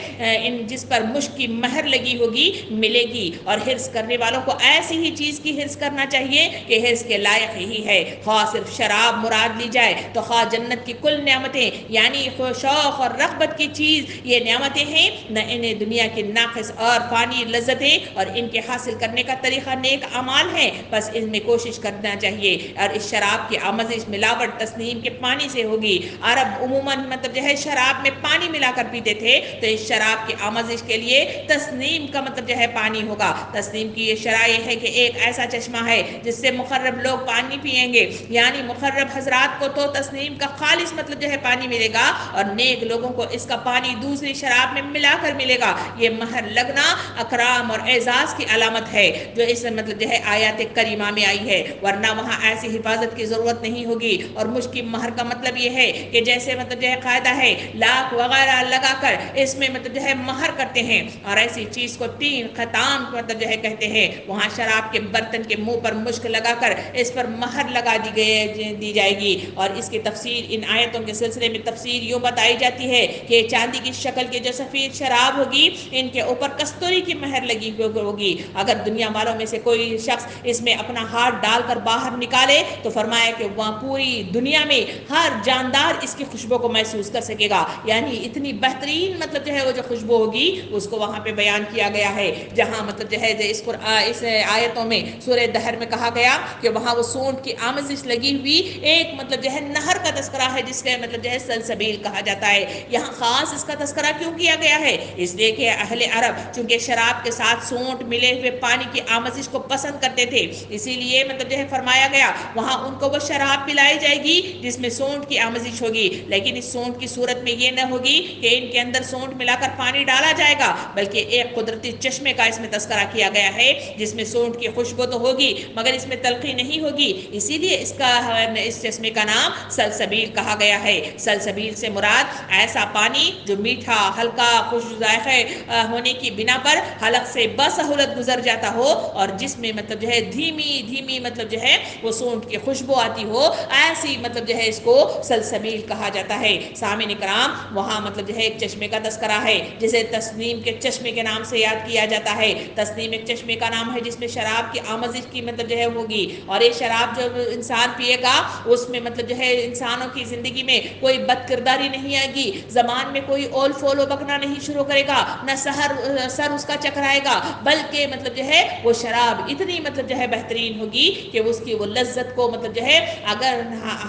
S2: جس پر مشک کی مہر لگی ہوگی ملے گی۔ اور حرص کرنے والوں کو ایسی ہی چیز کی حرص کرنا چاہیے کہ حرص کے لائق ہی ہے، خواہ صرف شراب مراد لی جائے تو خواہ جنت کی کل نعمتیں یعنی شوق اور رغبت کی چیز یہ نعمتیں ہیں، نہ انہیں دنیا کی ناقص اور فانی لذتیں اور ان کے حاصل کرنے کا طریقہ نیک اعمال ہے، بس ان میں کوشش کرنا چاہیے۔ اور اس شراب کی آمیزش ملاوٹ تسنیم کے پانی سے ہوگی۔ عرب عموماً مطلب جو ہے شراب میں پانی ملا کر پیتے تھے، تو اس شراب کی آمیزش کے لیے تسنیم کا مطلب جو ہے پانی ہوگا۔ تسنیم کی یہ شرح یہ ہے کہ ایک ایسا چشمہ ہے جس سے مقرب لوگ پانی پئیں گے، یعنی مقرب حضرات کو تو تسنیم کا خالص مطلب جو ہے پانی ملے گا اور نیک لوگوں کو اس کا پانی دوسری شراب میں ملا کر ملے گا۔ یہ مہر لگنا اکرام اور اعزاز کی علامت ہے جو اس مطلب جو ہے آیات کریمہ میں آئی ہے، ورنہ وہاں ایسی حفاظت کی ضرورت نہیں ہوگی۔ اور مشکی مہر کا مطلب یہ ہے کہ جیسے مطلب جو ہے قاعدہ ہے لاکھ وغیرہ لگا کر اس میں مطلب جو ہے مہر کرتے ہیں اور ایسی چیز کو 3 ختام مطلب جو ہے کہتے ہیں، وہاں شراب کے برتن کے منہ پر مشک لگا کر اس پر مہر لگا دی جائے گی۔ اور اس کی تفسیر ان آیتوں کے سلسلے میں تفسیر یوں بتائی جاتی ہے کہ چاندی کی شکل کی جو سفید شراب ہوگی ان کے اوپر کستوری کی مہر لگی ہوگی۔ اگر دنیا والوں میں سے کوئی شخص اس میں اپنا ہاتھ ڈال کر باہر نکالے تو فرمایا کہ وہاں پوری دنیا میں ہر جاندار اس کی خوشبو کو محسوس کر سکے گا، یعنی اتنی بہترین مطلب جو ہے وہ جو خوشبو ہوگی اس کو وہاں پہ بیان کیا گیا ہے۔ جہاں مطلب جو ہے اس آیتوں میں سورہ دہر میں کہا گیا کہ وہاں وہ سونٹ کی آمیزش لگی ہوئی ایک مطلب جو ہے نہر کا تذکرہ ہے جس کا مطلب جو ہے سلسبیل کہا جاتا ہے۔ یہاں خاص اس کا تذکرہ کیوں کیا گیا ہے؟ اس لیے کہ اہل عرب چونکہ شراب کے ساتھ سونٹ ملے ہوئے پانی کی آمیزش کو پسند کرتے تھے، اسی لیے مطلب جو ہے فرمایا گیا وہاں ان کو وہ شراب پلائی جائے گی جس میں سونٹ کی آمیزش ہوگی، لیکن اس سونٹ کی صورت میں یہ نہ ہوگی کہ ان کے اندر سونٹ ملا کر پانی ڈالا جائے گا، بلکہ ایک قدرتی چشمے کا اس میں تذکرہ کیا گیا ہے جس میں سونٹ کی خوشبو تو ہوگی مگر اس میں تلخی نہیں ہوگی، اسی لیے اس چشمے کا نام سلسبیل کہا گیا ہے۔ سلسبیل سے مراد ایسا پانی جو میٹھا ہلکا خوش ذائقے ہونے کی بنا پر حلق سے بسہولت گزر جاتا ہو اور جس میں مطلب جو ہے دھیمی مطلب جو ہے وہ سونٹ کی خوشبو آتی ہو، ایسی مطلب جو ہے اس کو سلسبیل کہا جاتا ہے۔ سامعین کرام، وہاں مطلب جو ہے ایک چشمے کا تذکرہ ہے جسے تسنیم کے چشمے کے نام سے یاد کیا جاتا ہے۔ تسنیم ایک چشمے کا نام ہے جس میں شراب کی آمیزش کی مطلب جو ہے ہوگی، اور یہ شراب جو انسان پیے گا اس میں مطلب جو ہے انسانوں کی زندگی میں کوئی بد کرداری نہیں آئے گی، زمان میں کوئی اول فولو بکنا نہیں شروع کرے گا، نہ سر اس کا چکرائے گا، بلکہ مطلب جو ہے وہ شراب اتنی مطلب جو ہے بہترین ہوگی کہ اس کی وہ لذت کو مطلب جو ہے اگر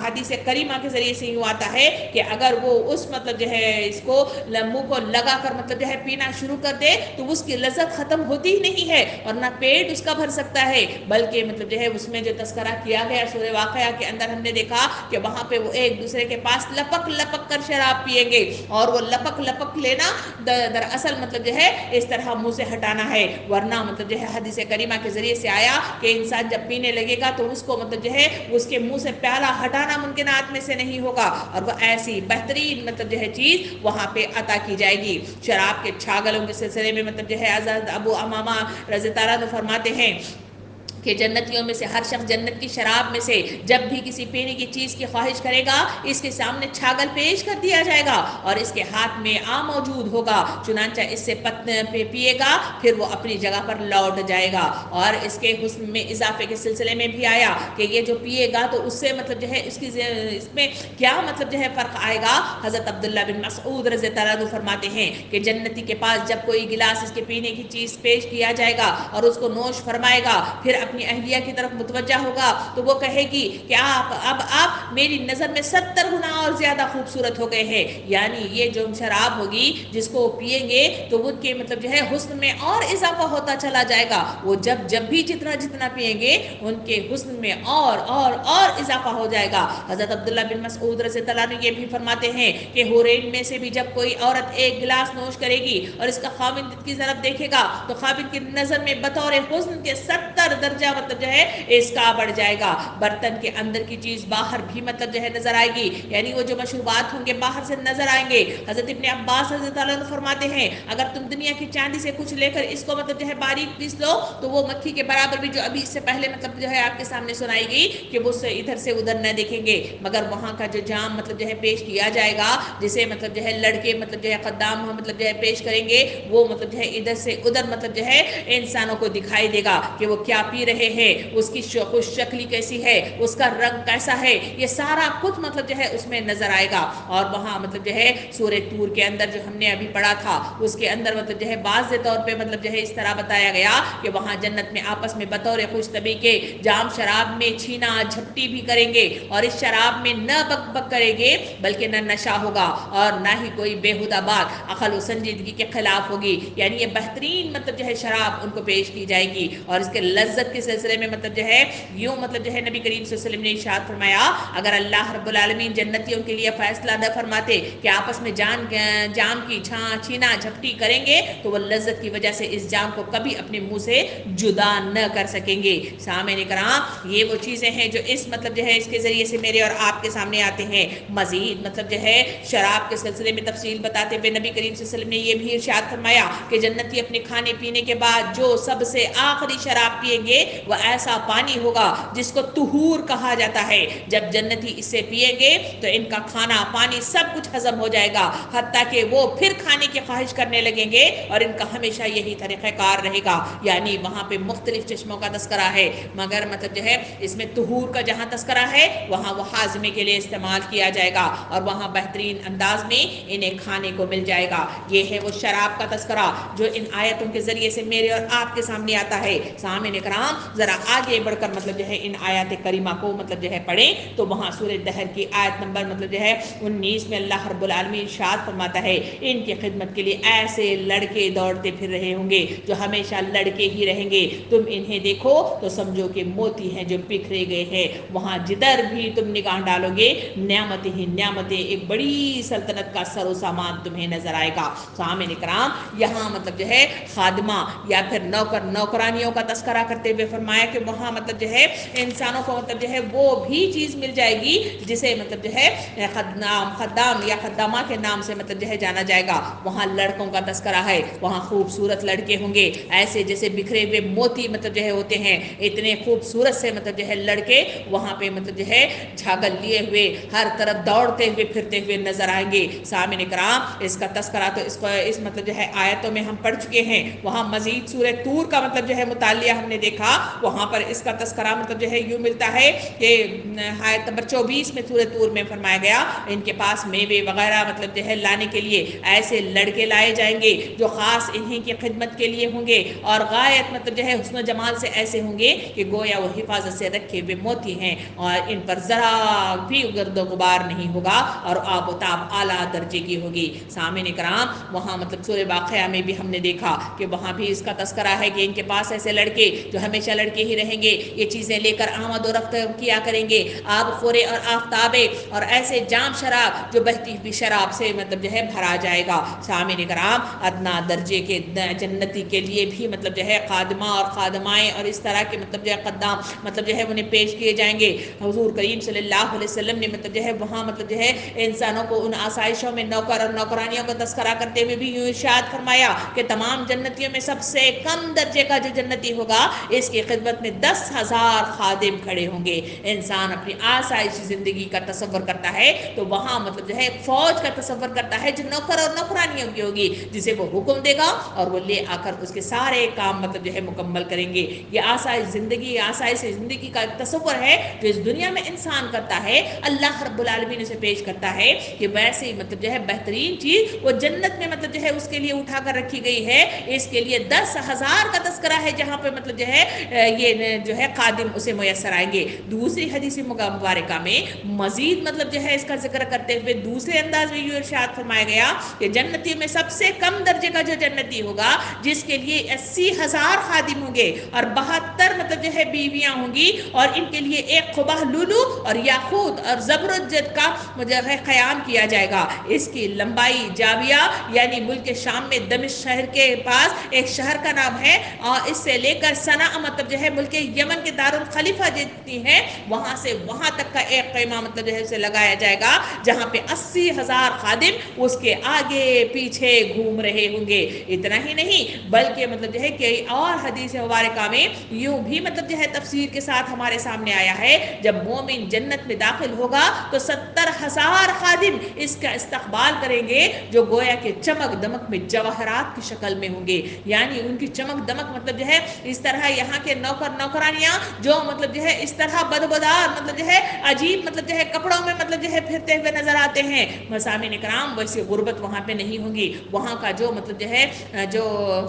S2: حدیث کریمہ کے ذریعے سے یوں آتا ہے کہ اگر وہ اس مطلب جو ہے اس کو منہ کو لگا کر مطلب جو ہے پینا شروع کر دے تو اس کی لذت ختم ہوتی ہی نہیں ہے اور نہ پیٹ اس کا بھر سکتا ہے، بلکہ مطلب جو ہے اس میں جو تذکرہ کیا گیا سورہ واقعہ کے اندر ہم نے دیکھا کہ وہاں پہ وہ ایک دوسرے کے پاس لپک کر شراب پیئیں گے، اور وہ لپک لینا دراصل مطلب جو ہے اس طرح منہ سے ہٹانا ہے، ورنہ مطلب جو ہے حدیث کریمہ کے ذریعے سے آیا کہ انسان جب پینے لگے گا تو اس کو مطلب جو ہے اس کے منہ سے پیالہ ہٹانا ممکنات میں سے نہیں ہوگا، اور وہ ایسی بہترین مطلب جو ہے چیز وہاں پہ عطا کی جائے گی۔ شراب کے چھاگلوں کے سلسلے میں مطلب جو ہے حضرت ابو امامہ رضی اللہ عنہ فرماتے ہیں کہ جنتیوں میں سے ہر شخص جنت کی شراب میں سے جب بھی کسی پینے کی چیز کی خواہش کرے گا اس کے سامنے چھاگل پیش کر دیا جائے گا اور اس کے ہاتھ میں آم موجود ہوگا، چنانچہ اس سے پیے گا پھر وہ اپنی جگہ پر لوٹ جائے گا۔ اور اس کے حسن میں اضافے کے سلسلے میں بھی آیا کہ یہ جو پیے گا تو اس سے مطلب جو ہے اس میں کیا مطلب جو ہے فرق آئے گا۔ حضرت عبداللہ بن مسعود رضی اللہ عنہ فرماتے ہیں کہ جنتی کے پاس جب کوئی گلاس اس کے پینے کی چیز پیش کیا جائے گا اور اس کو نوش فرمائے گا، پھر اپنی اہلیہ کی طرف متوجہ ہوگا تو وہ کہے گی کہ آپ میری نظر میں 70 گنا اور زیادہ خوبصورت ہو گئے ہیں، یعنی یہ جو شراب ہوگی جس کو پئیں گے تو ان کے مطلب جو ہے حسن میں اور اضافہ ہوتا چلا جائے گا، وہ جب بھی جتنا پئیں گے ان کے حسن میں اور اضافہ ہو جائے گا۔ حضرت عبداللہ بن مسعود رضی اللہ عنہ یہ بھی فرماتے ہیں کہ حورین میں سے بھی جب کوئی عورت ایک گلاس نوش کرے گی اور اس کا خاوند کی طرف دیکھے گا تو خاوند کی نظر میں بطور حسن کے 70 درجہ مطلب جو ہے اس کا بڑھ جائے گا۔ برتن کے اندر کی چیز باہر بھی مطلب جو ہے نظر آئے گی، یعنی وہ جو مشروبات ہوں گے باہر سے نظر آئیں گے۔ حضرت ابن عباس رضی اللہ عنہ فرماتے ہیں اگر تم دنیا کی چاندی سے کچھ لے کر اس کو مطلب جو ہے باریک پیس لو تو وہ مکھی کے برابر بھی جو ابھی اس سے پہلے مطلب جو ہے آپ کے سامنے سنائی گئی کہ وہ ادھر سے ادھر نہ دیکھیں گے، مگر وہاں کا جو جام مطلب جو ہے پیش کیا جائے گا جسے مطلب جو ہے لڑکے مطلب جو ہے قدام مطلب جو ہے پیش کریں گے، وہ مطلب جو ہے ادھر سے ادھر مطلب جو ہے انسانوں کو دکھائی دے گا کہ وہ کیا پی رہے ہیں، اس کی شکلی کیسی ہے، اس کا رنگ کیسا ہے، یہ سارا کچھ مطلب جو ہے اس میں نظر آئے گا۔ اور وہاں مطلب جو ہے سورہ طور کے اندر جو ہم نے ابھی پڑھا تھا اس کے اندر مطلب جو ہے واضح طور پہ مطلب جو ہے اس طرح بتایا گیا کہ وہاں جنت میں آپس میں بطور خوش طبی کے جام شراب میں چھینا جھپٹی بھی کریں گے اور اس شراب میں نہ بک بک کریں گے بلکہ نہ نشہ ہوگا اور نہ ہی کوئی بےہودہ بات عقل و سنجیدگی کے خلاف ہوگی، یعنی یہ بہترین مطلب جو ہے شراب ان کو پیش کی جائے گی۔ اور اس کے لذت کے سلسلے میں مطلب جو ہے یوں مطلب جو ہے نبی کریم صلی اللہ علیہ وسلم نے ارشاد فرمایا اگر اللہ رب العالمین جنتیوں کے لیے فیصلہ نہ فرماتے کہ آپس میں جام کی چھینا جھپٹی کریں گے تو وہ لذت کی وجہ سے اس جام کو کبھی اپنے منہ سے جدا نہ کر سکیں گے۔ سامعین کرام یہ وہ چیزیں ہیں جو اس مطلب جو ہے اس کے ذریعے سے میرے اور آپ کے سامنے آتے ہیں۔ مزید مطلب جو ہے شراب کے سلسلے میں تفصیل بتاتے ہوئے نبی کریم صلی اللہ علیہ وسلم نے یہ بھی ارشاد فرمایا کہ جنتی اپنے کھانے پینے کے بعد جو سب سے آخری شراب پیئیں گے وہ ایسا پانی ہوگا جس کو طہور کہا جاتا ہے، جب جنتی اس سے پیئیں گے تو ان کا کھانا پانی سب کچھ ہضم ہو جائے گا، حتیٰ کہ وہ پھر کھانے کی خواہش کرنے لگیں گے اور ان کا ہمیشہ یہی طریقہ کار رہے گا۔ یعنی وہاں پہ مختلف چشموں کا تذکرہ ہے مگر مطلب جو ہے اس میں طہور کا جہاں تذکرہ ہے وہاں وہ ہاضمے کے لیے استعمال کیا جائے گا اور وہاں بہترین انداز میں انہیں کھانے کو مل جائے گا۔ یہ ہے وہ شراب کا تذکرہ جو ان آیتوں کے ذریعے سے میرے اور آپ کے سامنے آتا ہے۔ سامعین کرام ذرا آگے بڑھ کر مطلب جو ہے ان آیات کریمہ کو مطلب جو ہے پڑھیں تو وہاں سورہ دہر کی آیت نمبر مطلب جو ہے 19 میں اللہ رب العالمین ارشاد فرماتا ہے ان کی خدمت کے لیے ایسے لڑکے دوڑتے پھر رہے ہوں گے جو ہمیشہ لڑکے ہی رہیں گے، تم انہیں دیکھو تو سمجھو کہ موتی ہیں جو بکھرے گئے ہیں، وہاں جدھر بھی تم نگاہ ڈالو گے نعمتیں ہی نعمتیں، ایک بڑی سلطنت کا سر و سامان تمہیں نظر آئے گا۔ سامعین کرام یہاں مطلب جو ہے خادمہ یا پھر نوکرانیوں کا تذکرہ کرتے ہوئے فرمایا کہ وہاں مطلب جو ہے انسانوں کو مطلب جو ہے وہ بھی چیز مل جائے گی جسے مطلب جو ہے خدام یا خدامہ کے نام سے مطلب جو ہے جانا جائے گا۔ وہاں لڑکوں کا تذکرہ ہے، وہاں خوبصورت لڑکے ہوں گے ایسے جیسے بکھرے ہوئے موتی مطلب جو ہے ہوتے ہیں، اتنے خوبصورت سے مطلب جو ہے لڑکے وہاں پہ مطلب جو ہے چھاگل لیے ہوئے ہر طرف دوڑتے ہوئے پھرتے ہوئے نظر آئیں گے۔ سامعین کرام اس کا تذکرہ تو اس مطلب جو ہے آیتوں میں ہم پڑھ چکے ہیں۔ وہاں مزید سورہ طور کا مطلب جو ہے مطالعہ ہم نے دیکھا، وہاں پر اس کا تذکرہ مطلب جو ہے یوں ملتا ہے کہ آیت نمبر 24 میں سورہ طور میں فرمایا گیا ان کے پاس میوے وغیرہ مطلب جو ہے لانے کے لیے ایسے لڑکے لائے جائیں گے جو خاص انہیں کی خدمت کے لیے ہوں گے اور غایت مطلب جو ہے حسن و جمال سے ایسے ہوں گے کہ گویا وہ حفاظت سے رکھے ہوئے موتی ہیں اور ان پر ذرا بھی گرد و غبار نہیں ہوگا اور آب و تاب اعلیٰ درجے کی ہوگی۔ سامعین کرام وہاں مطلب سورہ واقعہ میں بھی ہم نے دیکھا کہ وہاں بھی اس کا تذکرہ ہے کہ ان کے پاس ایسے لڑکے جو ہمیشہ لڑکے ہی رہیں گے، یہ چیزیں لے کر آمد و رفت کیا کریں گے، آب خورے اور آفتابے اور ایسے جام شراب جو بہتی ہوئی شراب سے مطلب جو ہے بھرا جائے گا۔ سامعین کرام ادنا درجے کے جنتی کے لیے بھی مطلب جو ہے خادمہ اور خادمائیں اور اس طرح کے مطلب جو ہے قدام مطلب جو ہے انہیں پیش کیے جائیں گے۔ حضور کریم صلی اللہ علیہ وسلم نے مطلب جو ہے وہاں مطلب جو ہے انسانوں کو ان آسائشوں میں نوکر اور نوکرانیوں کا تذکرہ کرتے ہوئے بھی یوں ارشاد فرمایا کہ تمام جنتیوں میں سب سے کم درجے کا جو جنتی ہوگا اس کی خدمت میں 10,000 خادم کھڑے ہوں گے۔ انسان اپنی آسائشی زندگی کا تصور کرتا ہے تو وہاں مطلب جو ہے ایک فوج کا تصور کرتا ہے جو نوکر اور نوکرانیوں کی ہوگی، جسے وہ حکم دے گا اور وہ لے آ کر اس کے سارے کام مطلب جو ہے مکمل کریں گے۔ یہ آسائش زندگی کا ایک تصور ہے جو اس دنیا میں انسان کرتا ہے، اللہ رب العالمین اسے پیش کرتا ہے کہ ویسے مطلب جو ہے بہترین چیز وہ جنت میں مطلب جو ہے اس کے لیے اٹھا کر رکھی گئی ہے۔ اس کے لیے 10,000 کا تذکرہ ہے جہاں پہ مطلب جو ہے یہ جو ہے خادم اسے میسر آئیں گے۔ دوسری حدیث مبارکہ میں مزید مطلب جو ہے اس کا ذکر کرتے ہوئے دوسرے انداز میں یہ ارشاد فرمایا گیا کہ جنتی میں سب سے کم درجے کا جو جنتی ہوگا جس کے لیے 80,000 خادم ہوں گے اور 72 مطلب جو ہے بیویاں ہوں گی، اور ان کے لیے ایک قبہ لولو اور یاقوت اور زبرجد کا جو ہے قیام کیا جائے گا۔ اس کی لمبائی جاویہ یعنی ملک شام میں دمشق شہر کے پاس ایک شہر کا نام ہے، اور اس سے لے کر صنع مطلب جو ہے ملک یمن کے دارالخلیفہ جتنی ہے وہاں سے وہاں تک کا ایک خیمہ مطلب جو ہے اسے لگایا جائے گا جہاں پہ 80,000 خادم اس کے آگے پیچھے گھوم رہے ہوں گے۔ اتنا ہی نہیں بلکہ مطلب جو ہے کہ اور حدیث مبارکہ میں یوں بھی مطلب جو ہے تفسیر کے ساتھ ہمارے سامنے آیا ہے، جب مومن جنت میں داخل ہوگا تو 70,000 خادم اس کا استقبال کریں گے جو گویا کہ چمک دمک میں جواہرات کی شکل میں ہوں گے، یعنی ان کی چمک دمک مطلب جو ہے اس طرح یہاں کے نوکر نوکرانیاں جو مطلب جو ہے اس طرح بدبودار مطلب جو ہے عجیب مطلب جو ہے کپڑوں میں مطلب جو ہے پھرتے ہوئے نظر آتے ہیں۔ مسامعین اکرام ویسے غربت وہاں پہ نہیں ہوگی، وہاں کا جو مطلب جو ہے جو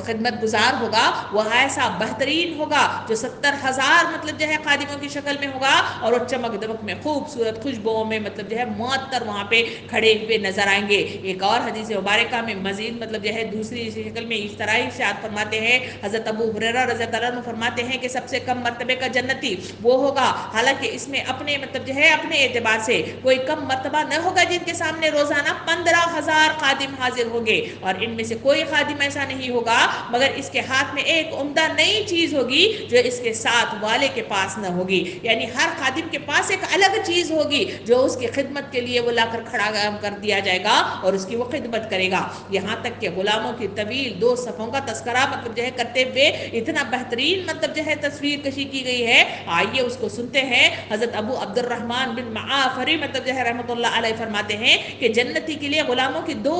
S2: خدمت گزار ہوگا وہ ایسا بہترین ہوگا جو 70,000 مطلب جو ہے خادموں کی شکل میں ہوگا، اور وہ چمک دمک میں خوبصورت خوشبوؤں میں مطلب جو ہے معطر وہاں پہ کھڑے ہوئے نظر آئیں گے۔ ایک اور حدیث مبارکہ میں مزید مطلب جو ہے دوسری شکل میں اس طرح ارشاد فرماتے ہیں، حضرت ابو ہریرہ رضی اللہ عنہ فرماتے ہیں کہ سب سے کم مرتبے کا جنتی وہ ہوگا، حالانکہ اس میں اپنے مطلب جو ہے اپنے اعتبار سے کوئی کم مرتبہ نہ ہوگا، جن کے سامنے روزانہ 15,000 خادم حاضر ہوں گے، اور ان میں سے کوئی خادم ایسا نہیں ہوگا مگر اس کے ہاتھ میں ایک عمدہ نئی چیز ہوگی جو اس کے ساتھ والے کے پاس نہ ہوگی، یعنی ہر خادم کے پاس ایک الگ چیز ہوگی جو اس کی خدمت کے لیے وہ لا کر کھڑا کر دیا جائے گا اور اس کی وہ خدمت کرے گا۔ یہاں تک کہ غلاموں کی طویل 2 صفوں کا تذکرہ مطلب جو ہے کرتے ہوئے اتنا بہترین مطلب جو ہے تصویر کشی کی گئی ہے، آئیے اس کو سنتے ہیں۔ حضرت ابو عبد الرحمن بن معافری مطلب جو ہے رحمۃ اللہ علیہ فرماتے ہیں کہ جنتی کے لیے غلاموں کی 2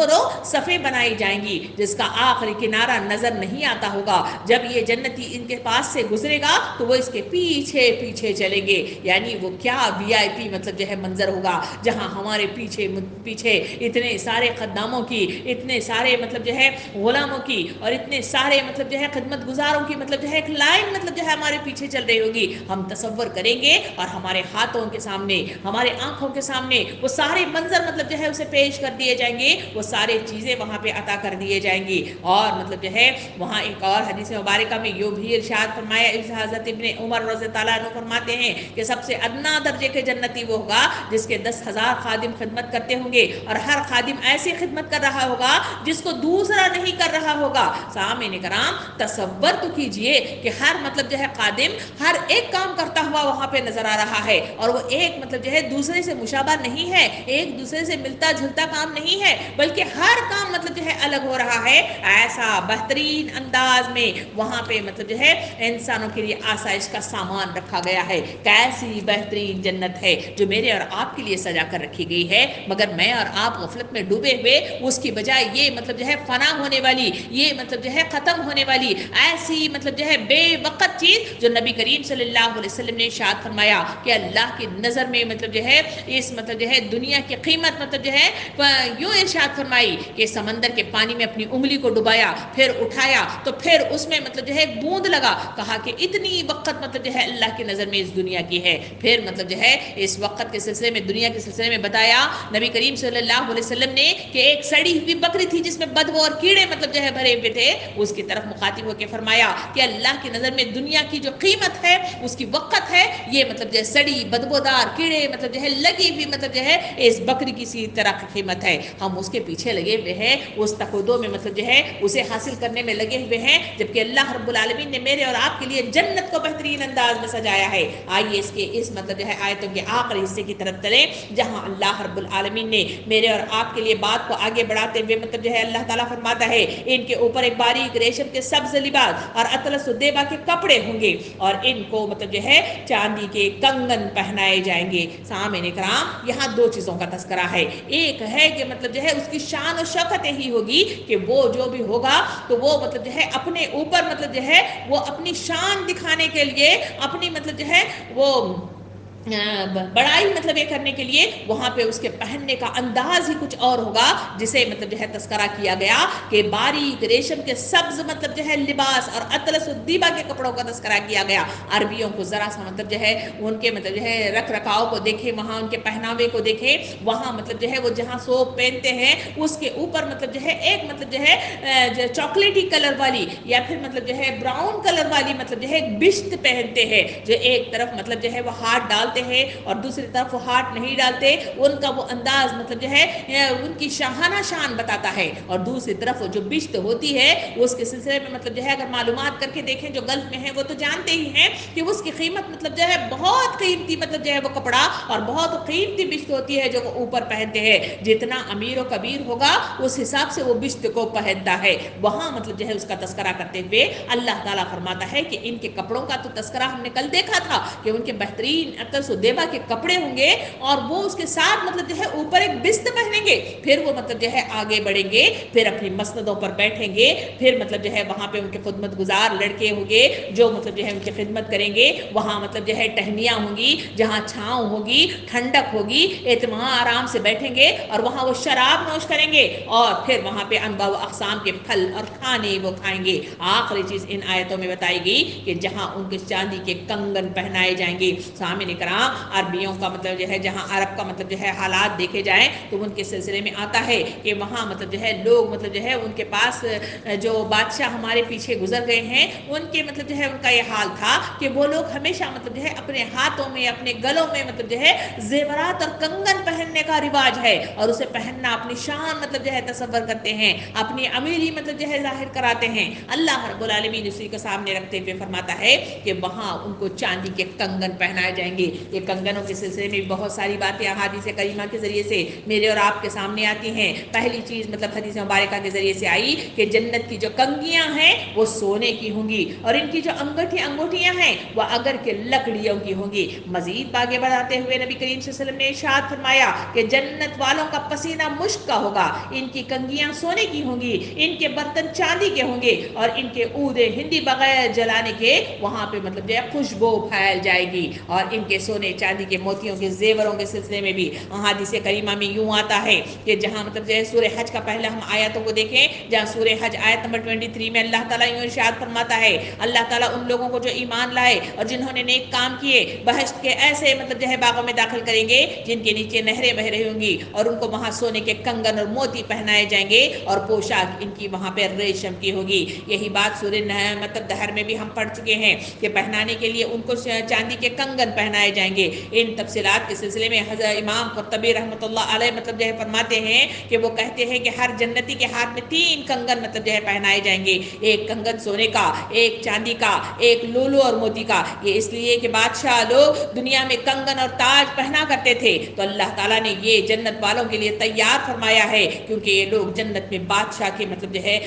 S2: رو صفیں بنائی جائیں گی جس کا آخری کنارہ نظر نہیں آتا ہوگا، جب یہ جنتی ان کے پاس سے گزرے گا تو وہ اس کے پیچھے پیچھے چلیں گے، یعنی وہ کیا VIP مطلب جو ہے منظر ہوگا جہاں ہمارے پیچھے اتنے سارے خداموں کی، اتنے سارے مطلب جو ہے غلاموں کی اور اتنے سارے مطلب جو ہے خدمت گزاروں کی مطلب جو ہے ایک لائن مطلب جو ہے ہمارے پیچھے چل رہی ہوگی۔ ہم تصور کریں گے اور ہمارے ہاتھوں کے سامنے ہمارے آنکھوں کے سامنے وہ سارے منظر مطلب جو ہے اسے پیش کر دیے جائیں گے، وہ سارے چیزیں وہاں پہ عطا کر دیے جائیں گی۔ اور مطلب جو ہے وہاں ایک اور حدیث مبارکہ میں یہ بھی ارشاد فرمایا، حضرت ابن عمر رضی اللہ عنہ فرماتے ہیں کہ سب سے ادنا درجے کے جنتی وہ ہوگا جس کے 10,000 خادم خدمت کرتے ہوں گے، اور ہر خادم ایسی خدمت کر رہا ہوگا جس کو دوسرا نہیں کر رہا ہوگا۔ سامعین کرام تصور تو کیجئے کہ ہر مطلب جو ہے خادم ہر ایک کام کرتا ہوا وہاں پہ نظر آ رہا ہے، اور وہ ایک مطلب جو ہے دوسرے سے مشابہ نہیں ہے، ایک دوسرے سے ملتا جھلتا کام نہیں ہے، بلکہ ہر کام مطلب جو ہے الگ ہو رہا ہے۔ ایسا بہترین انداز میں وہاں پہ مطلب جو ہے انسانوں کے لیے آسائش کا سامان رکھا گیا ہے۔ کیسی بہترین جنت ہے جو میرے اور آپ کے لیے سجا کر رکھی گئی ہے، مگر میں اور آپ غفلت میں ڈوبے ہوئے اس کی بجائے یہ مطلب جو ہے فنا ہونے والی، یہ مطلب جو ہے ختم ہونے والی ایسی مطلب جو ہے بے وقت چیز جو نبی کریم صلی اللہ علیہ وسلم نے ارشاد فرمایا کہ اللہ کی نظر میں مطلب جو ہے اس مطلب جو ہے دنیا کی قیمت مطلب جو ہے یوں ارشاد فرمائی کہ سمندر کے پانی میں اپنی انگلی کو ڈبایا، پھر اٹھایا تو پھر اس میں مطلب جو ہے ایک بوند لگا، کہا کہ اتنی وقت مطلب جو ہے اللہ کی نظر میں اس دنیا کی ہے۔ پھر مطلب جو ہے اس وقت کے سلسلے میں دنیا کے سلسلے میں بتایا نبی کریم صلی اللہ علیہ وسلم نے کہ ایک سڑی ہوئی بکری تھی جس میں بدبو اور کیڑے مطلب جو ہے بھرے ہوئے تھے، اس کی طرف مخاطب ہو کے فرمایا کہ اللہ کی نظر میں دنیا کی جو قیمت ہے، اس کی وقت ہے، یہ مطلب جو ہے سڑی بدبودار کیڑے مطلب جو ہے لگی ہوئی مطلب جو ہے اس بکری کی سی طرح کی قیمت جنت ہے، ہم اس کے پیچھے لگے ہوئے ہیں، اس تقدوں میں مطلب جو ہے اسے حاصل کرنے میں لگے ہوئے ہیں، جبکہ اللہ رب العالمین نے میرے اور آپ کے لیے جنت کو بہترین انداز میں سجایا ہے۔ آئیے اس مطلب جو ہے آیتوں کے آخری حصے کی طرف چلیں، جہاں اللہ رب العالمین نے میرے اور آپ کے لیے بات کو آگے بڑھاتے ہوئے مطلب جو ہے اللہ تعالیٰ فرماتا ہے ان کے اوپر ایک باریک ریشم کے سبز لباس اور اطلس و دیبا کے کپڑے ہوں گے، اور ان کو مطلب جو ہے چاندی کے کنگن پہنائے جائیں گے۔ سامعین کرام، یہاں دو چیزوں کا تذکرہ ہے، ایک ہے کہ مطلب جو ہے اس کی شان و شوکت یہی ہوگی کہ وہ جو بھی ہوگا تو وہ مطلب جو ہے اپنے اوپر مطلب جو ہے وہ اپنی شان دکھانے کے لیے، اپنی مطلب جو ہے وہ بڑائی مطلب یہ کرنے کے لیے وہاں پہ اس کے پہننے کا انداز ہی کچھ اور ہوگا، جسے مطلب جو ہے تذکرہ کیا گیا کہ باریک ریشم کے سبز مطلب جو ہے لباس اور اطلس الدیبا کے کپڑوں کا تذکرہ کیا گیا۔ عربیوں کو ذرا سا مطلب جو ہے ان کے مطلب جو ہے رکھ رکھاؤ کو دیکھیں، وہاں ان کے پہناوے کو دیکھیں، وہاں مطلب جو ہے وہ جہاں سوپ پہنتے ہیں اس کے اوپر مطلب جو ہے ایک مطلب جو ہے چاکلیٹی کلر والی یا پھر مطلب جو ہے براؤن کلر والی مطلب جو ہے ایک بشت پہنتے ہیں، جو ایک طرف مطلب جو ہے وہ ہاتھ ڈالتے ہیں اور دوسری طرف وہ ہاتھ نہیں ڈالتے، ان کا وہ انداز مطلب جو ہے ان کی شاہانہ شان بتاتا ہے، اور دوسری طرف وہ جو بشت ہوتی ہے اس کے سلسلے میں مطلب جو ہے اگر معلومات کر کے دیکھیں جو گلف میں ہیں وہ تو جانتے ہی ہیں کہ اس کی قیمت مطلب جو ہے بہت قیمتی مطلب جو ہے وہ کپڑا اور بہت قیمتی بشت ہوتی ہے جو وہ اوپر پہنتے ہیں، جتنا امیر و کبیر ہوگا اس حساب سے وہ بشت کو پہنتا ہے۔ وہاں مطلب جو ہے اس کا تذکرہ کرتے ہوئے اللہ تعالیٰ فرماتا ہے کہ ان کے کپڑوں کا تو تذکرہ ہم نے کل دیکھا تھا کہ ان کے بہترین اطلس و دیبا کے کپڑے ہوں گے، اور وہ اس کے ساتھ مطلب جو ہے اوپر ایک بست پہنیں گے، پھر وہ مطلب جو ہے آگے بڑھیں گے، پھر اپنی مسندوں پر بیٹھیں گے، پھر مطلب جو ہے وہاں پہ ان کے خدمت گزار لڑکے ہوں گے جو مطلب جو ہے ان کی خدمت کریں گے، وہاں مطلب جو ہے ٹہنیاں ہوں گی جہاں چھاؤں ہوگی، ٹھنڈک ہوگی، اطمینان آرام سے بیٹھیں گے، اور وہاں وہ شراب نوش کریں گے، اور پھر وہاں پہ انواع و اقسام کے پھل اور کھانے وہ کھائیں گے۔ آخری چیز ان آیتوں میں بتائی گئی کہ جہاں ان کے چاندی کے کنگن پہنائے جائیں گے۔ سامعین کرام، عربیوں کا مطلب جو ہے جہاں عرب کا مطلب جو ہے حالات دیکھے جائیں تو ان کے سلسلے میں آتا ہے کہ وہاں مطلب جو ہے لوگ مطلب جو ہے ان کے پاس جو بادشاہ ہمارے پیچھے گزر گئے ہیں ان کے مطلب جو ہے ان کا یہ حال تھا کہ وہ لوگ ہمیشہ مطلب جو ہے اپنے ہاتھوں میں اپنے گلوں میں مطلب جو ہے زیورات اور کنگن پہننے کا رواج ہے، اور اسے پہننا اپنی شان مطلب جو ہے تصور کرتے ہیں، اپنی امیری مطلب جو ہے ظاہر کراتے ہیں۔ اللہ رب العالمین اسی کو سامنے رکھتے ہوئے فرماتا ہے کہ وہاں ان کو چاندی کے کنگن پہنائے جائیں گے۔ یہ کنگنوں کے سلسلے میں بہت ساری باتیں احادیث کریمہ کے ذریعے سے میرے اور آپ کے سامنے آتی ہیں۔ پہلی چیز مطلب حدیث مبارکہ کے ذریعے سے آئی کہ جنت کی جو کنگیاں ہیں وہ سونے کی ہوں گی، اور ان کی جو انگوٹھیاں ہیں وہ اگر کے لکڑیوں کی ہوں گی۔ مزید آگے بڑھاتے ہوئے نبی کریم صلی اللہ علیہ وسلم نے ارشاد فرمایا کہ جنت والوں کا پسینہ مشک کا ہوگا، ان کی کنگیاں سونے کی ہوں گی، ان کے برتن چاندی کے ہوں گے، اور ان کے عود ہندی بغیر جلانے کے وہاں پہ مطلب جو ہے خوشبو پھیل جائے گی، اور ان کے سونے چاندی کے موتیوں کے زیوروں کے سلسلے میں بھی احادیث کریمہ میں یوں آتا ہے کہ جہاں مطلب جو ہے سورہ حج کا پہلے ہم آیتوں کو دیکھیں، جہاں سورہ حج آیت نمبر 23 میں اللہ تعالیٰ یوں ارشاد فرماتا ہے، اللہ تعالیٰ ان لوگوں کو جو ایمان لائے اور جنہوں نے نیک کام کیے بہشت کے ایسے مطلب جو ہے باغوں میں داخل کریں گے جن کے نیچے نہریں بہ رہی ہوں گی، اور ان کو وہاں سونے کے کنگن اور موتی پہنائے جائیں گے، اور پوشاک ان کی وہاں پہ ریشم کی ہوگی۔ یہی بات سورہ مطلب دہر میں بھی ہم پڑھ چکے ہیں کہ پہنانے کے لیے ان کو چاندی کے کنگن پہنائے جائیں گے۔ ان تفصیلات کے سلسلے میں حضرت امام قرطبی رحمۃ اللہ علیہ مطلب جو ہے فرماتے ہیں کہ وہ کہتے ہیں کہ ہر جنتی کے ہاتھ میں 3 کنگن مطلب جو ہے پہنائے جائیں گے، ایک کنگن سونے کا، ایک چاندی کا، ایک لولو اور موتی کا۔ یہ اس لیے کہ بادشاہ لوگ دنیا میں کنگن اور تاج پہنا کرتے تھے، تو اللہ تعالیٰ نے یہ جنت والوں کے لیے تیار فرمایا ہے، کیونکہ یہ لوگ جنت میں بادشاہ کے مطلب جو ہے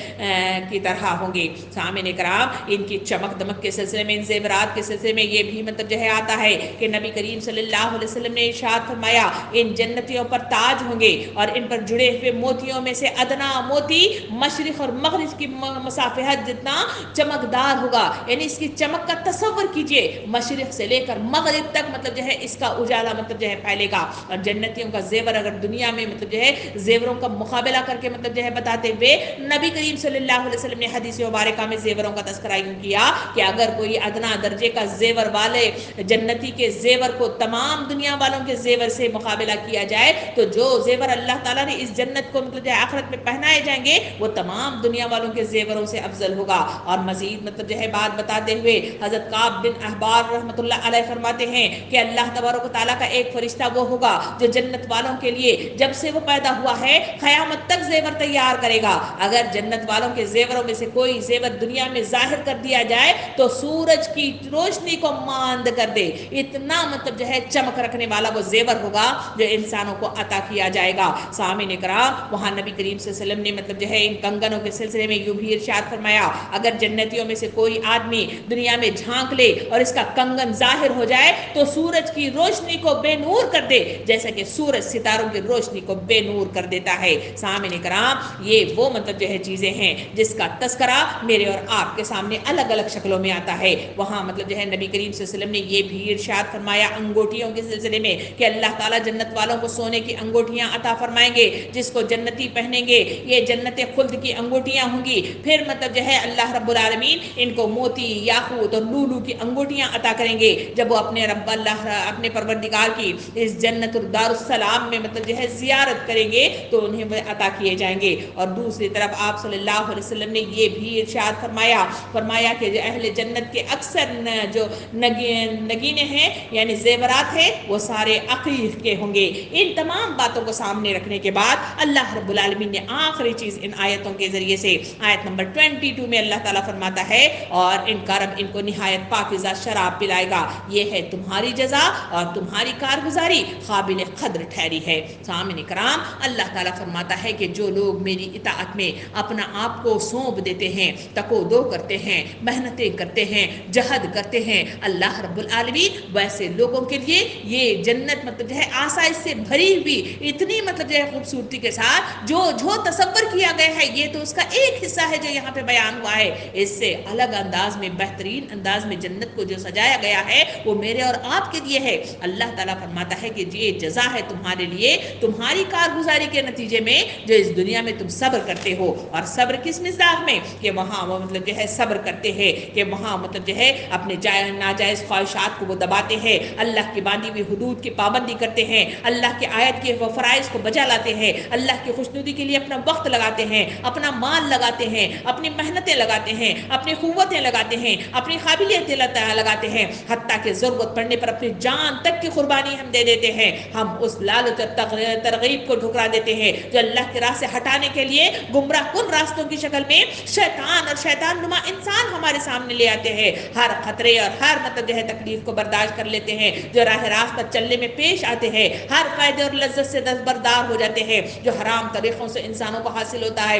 S2: کی طرح ہوں گے۔ سامعین کرام، ان کی چمک دمک کے سلسلے میں، ان زیورات کے سلسلے میں یہ بھی مطلب جو ہے آتا ہے کہ نبی کریم صلی اللہ علیہ وسلم نے ارشاد فرمایا ان جنتیوں پر تاج ہوں گے، اور ان پر جڑے ہوئے موتیوں میں سے ادنا موتی مشرق اور مغرب کی مسافت جتنا چمکدار ہوگا، یعنی اس کی چمک کا تصور کیجئے، مشرق سے لے کر مغرب تک مطلب جو ہے اس کا اجالا مطلب جو ہے پھیلے گا۔ اور جنتیوں کا زیور اگر دنیا میں مطلب جو ہے زیوروں کا مقابلہ کر کے مطلب جو ہے بتاتے ہوئے نبی کریم صلی اللہ علیہ وسلم نے حدیث مبارکہ میں زیوروں کا تذکرہ یوں کیا کہ اگر کوئی ادنا درجے کا زیور والے جنتی کے زیور کو تمام دنیا والوں کے زیور سے مقابلہ کیا جائے تو جو زیور اللہ تعالیٰ نے اس جنت کو مطلب جو ہے آخرت میں پہنائے جائیں گے وہ تمام دنیا والوں کے زیوروں سے افضل ہوگا. اور مزید مطلب جو ہے بات بتاتے ہوئے حضرت کعب بن احبار رحمۃ اللہ علیہ فرماتے ہیں کہ اللہ تبارک و تعالیٰ کا ایک فرشتہ وہ ہوگا جو جنت والوں کے لیے جب سے وہ پیدا ہوا ہے قیامت تک زیور تیار کرے گا. اگر جنت والوں کے زیوروں میں سے کوئی زیور دنیا میں ظاہر کر دیا جائے تو سورج کی روشنی کو ماند کر دے, اتنا مطلب جو ہے چمک رکھنے والا وہ زیور ہوگا جو انسانوں کو عطا کیا جائے گا. سامعین کرام, وہاں نبی کریم صلی اللہ علیہ وسلم نے مطلب جو ہے ان کنگنوں کے سلسلے میں یوں بھی ارشاد فرمایا, اگر جنتیوں میں سے کوئی آدمی دنیا میں جھانک لے اور اس کا کنگن ظاہر ہو جائے تو سورج کی روشنی کو بے نور کر دے جیسا کہ سورج ستاروں کی روشنی کو بے نور کر دیتا ہے. سامعین کرام, یہ وہ مطلب جو ہے چیزیں ہیں جس کا تذکرہ میرے اور آپ کے سامنے الگ الگ شکلوں میں آتا ہے. وہاں مطلب جو ہے نبی کریم صلی اللہ علیہ وسلم نے یہ بھی ارشاد فرمایا انگوٹھیوں کے سلسلے میں کہ اللہ تعالیٰ جنت والوں کو سونے کی انگوٹھیاں عطا فرمائیں گے جس کو جنتی پہنیں گے, یہ جنت خلد کی انگوٹھیاں ہوں گی. پھر مطلب جو ہے اللہ رب العالمین ان کو موتی, یاقوت اور لولو کی انگوٹھیاں عطا کریں گے جب وہ اپنے رب اللہ اپنے پروردگار کی اس جنت الدار السلام میں مطلب جو ہے زیارت کریں گے تو انہیں وہ عطا کیے جائیں گے. اور دوسری طرف آپ صلی اللہ علیہ وسلم نے یہ بھی ارشاد فرمایا کہ جو اہل جنت کے اکثر جو نگینے ہیں یعنی زیورات ہیں وہ سارے عقیق کے ہوں گے. ان تمام باتوں کو سامنے رکھنے کے بعد اللہ رب العالمین نے آخری چیز ان آیتوں کے ذریعے سے آیت نمبر 22 میں اللہ تعالیٰ فرماتا ہے اور ان کا رب ان کو نہایت پاکیزہ شراب پلائے گا, یہ ہے تمہاری جزا اور تمہاری کارگزاری قابل قدر ٹھہری ہے. سامعین کرام, اللہ تعالیٰ فرماتا ہے کہ جو لوگ میری اطاعت میں اپنا آپ کو سونپ دیتے ہیں, تکو کرتے ہیں, محنتیں کرتے ہیں, جہد کرتے ہیں, اللہ رب العالمین ویسے لوگوں کے لیے یہ جنت مطلب جو ہے آسائش سے بھری ہوئی اتنی مطلب جو ہے خوبصورتی کے ساتھ جو تصور کیا گیا ہے یہ تو اس کا ایک حصہ ہے جو یہاں پہ بیان ہوا ہے. اس سے الگ انداز میں بہترین انداز میں جنت کو جو سجایا گیا ہے وہ میرے اور آپ کے لیے ہے. اللہ تعالیٰ فرماتا ہے کہ یہ جزا ہے تمہارے لیے تمہاری کارگزاری کے نتیجے میں جو اس دنیا میں تم صبر کرتے ہو. اور صبر کس مزاج میں کہ وہاں وہ مطلب جو ہے صبر کرتے ہیں کہ وہاں مطلب جو ہے اپنے ناجائز خواہشات کو وہ دباتے ہیں, اللہ کی باندھی ہوئی حدود کی پابندی کرتے ہیں, اللہ کے آیت کے وہ فرائض کو بجا لاتے ہیں, اللہ کی خوشنودی کے لیے اپنا وقت لگاتے ہیں, اپنا مال لگاتے ہیں, اپنی محنتیں لگاتے ہیں, اپنی قوتیں لگاتے ہیں, اپنی قابلیتیں لگاتے ہیں, حتیٰ کہ ضرورت پڑنے پر اپنی جان تک کی قربانی ہم دے دیتے ہیں. ہم اس لالچ اور ترغیب کو ٹھکرا دیتے ہیں جو اللہ کی راہ سے ہٹانے کے لیے گمراہ کن راستوں کی شکل میں شیطان اور شیطان نما انسان ہمارے سامنے لے آتے ہیں. ہر خطرے اور ہر مطلب جو ہے تکلیف کو برداشت کر لیتے ہیں جو راہ راست پر چلنے میں پیش آتے ہیں, ہر فائدے اور لذت سے دستبردار ہو جاتے ہیں جو حرام طریقوں سے انسانوں کو حاصل ہوتا ہے,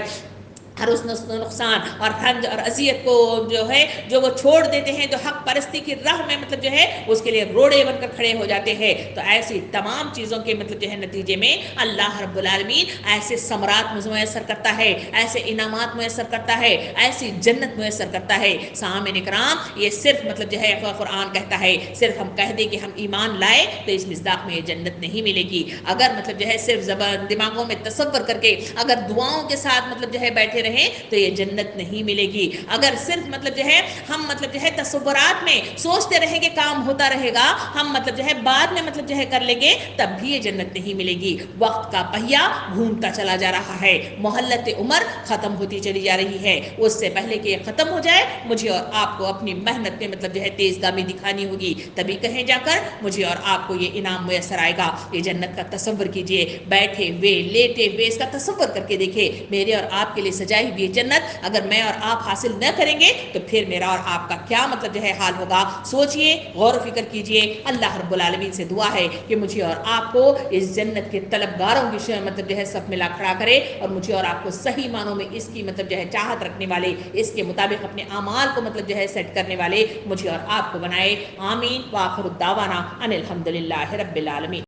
S2: ہر اس نقصان اور رنج اور اذیت کو جو وہ چھوڑ دیتے ہیں, جو حق پرستی کی راہ میں مطلب جو ہے اس کے لیے روڑے بن کر کھڑے ہو جاتے ہیں. تو ایسی تمام چیزوں کے مطلب جو ہے نتیجے میں اللہ رب العالمین ایسے ثمرات میسر کرتا ہے, ایسے انعامات میسر کرتا ہے, ایسی جنت میسر کرتا ہے. سامعین کرام, یہ صرف مطلب جو ہے قرآن کہتا ہے, صرف ہم کہہ دیں کہ ہم ایمان لائے تو اس مصداق میں یہ جنت نہیں ملے گی. اگر مطلب جو ہے صرف دماغوں میں تصور کر کے اگر دعاؤں کے ساتھ مطلب جو ہے بیٹھے رہیں تو یہ جنت نہیں ملے گی. اگر صرف مطلب جو ہے ہم مطلب جو ہے تصورات میں سوچتے رہیں گے کام ہوتا رہے گا, ہم مطلب جو ہے بعد میں مطلب جو ہے کر لیں گے, تب بھی یہ جنت نہیں ملے گی. وقت کا پہیہ گھومتا چلا جا رہا ہے, مہلت عمر ختم ہوتی چلی جا رہی ہے. اس سے پہلے کہ یہ ختم ہو جائے مجھے اور آپ کو اپنی محنت میں مطلب جو ہے تیز گامی دکھانی ہوگی, تبھی کہیں جا کر مجھے اور آپ کو یہ انعام میسر آئے گا. یہ جنت کا تصور کیجئے, بیٹھے ہوئے لیٹے ہوئے اس کا تصور کر کے دیکھیں. میرے اور آپ کے لیے سجائی ہوئی جنت اگر میں اور آپ حاصل نہ کریں گے تو پھر میرا اور آپ کا کیا مطلب جو ہے حال ہوگا. سوچئے, غور و فکر کیجئے. اللہ رب العالمین سے دعا ہے کہ مجھے اور آپ کو اس جنت کے طلبگاروں کی مطلب جو ہے صف میں لا کھڑا کرے, اور مجھے اور آپ کو صحیح معنوں میں اس کی مطلب جو ہے چاہت رکھنے والے, اس کے مطابق اپنے اعمال کو مطلب جو ہے سیٹ کرنے والے مجھے اور آپ کو بنائے. آمین. وآخر الدعوانا ان الحمدللہ رب العالمین.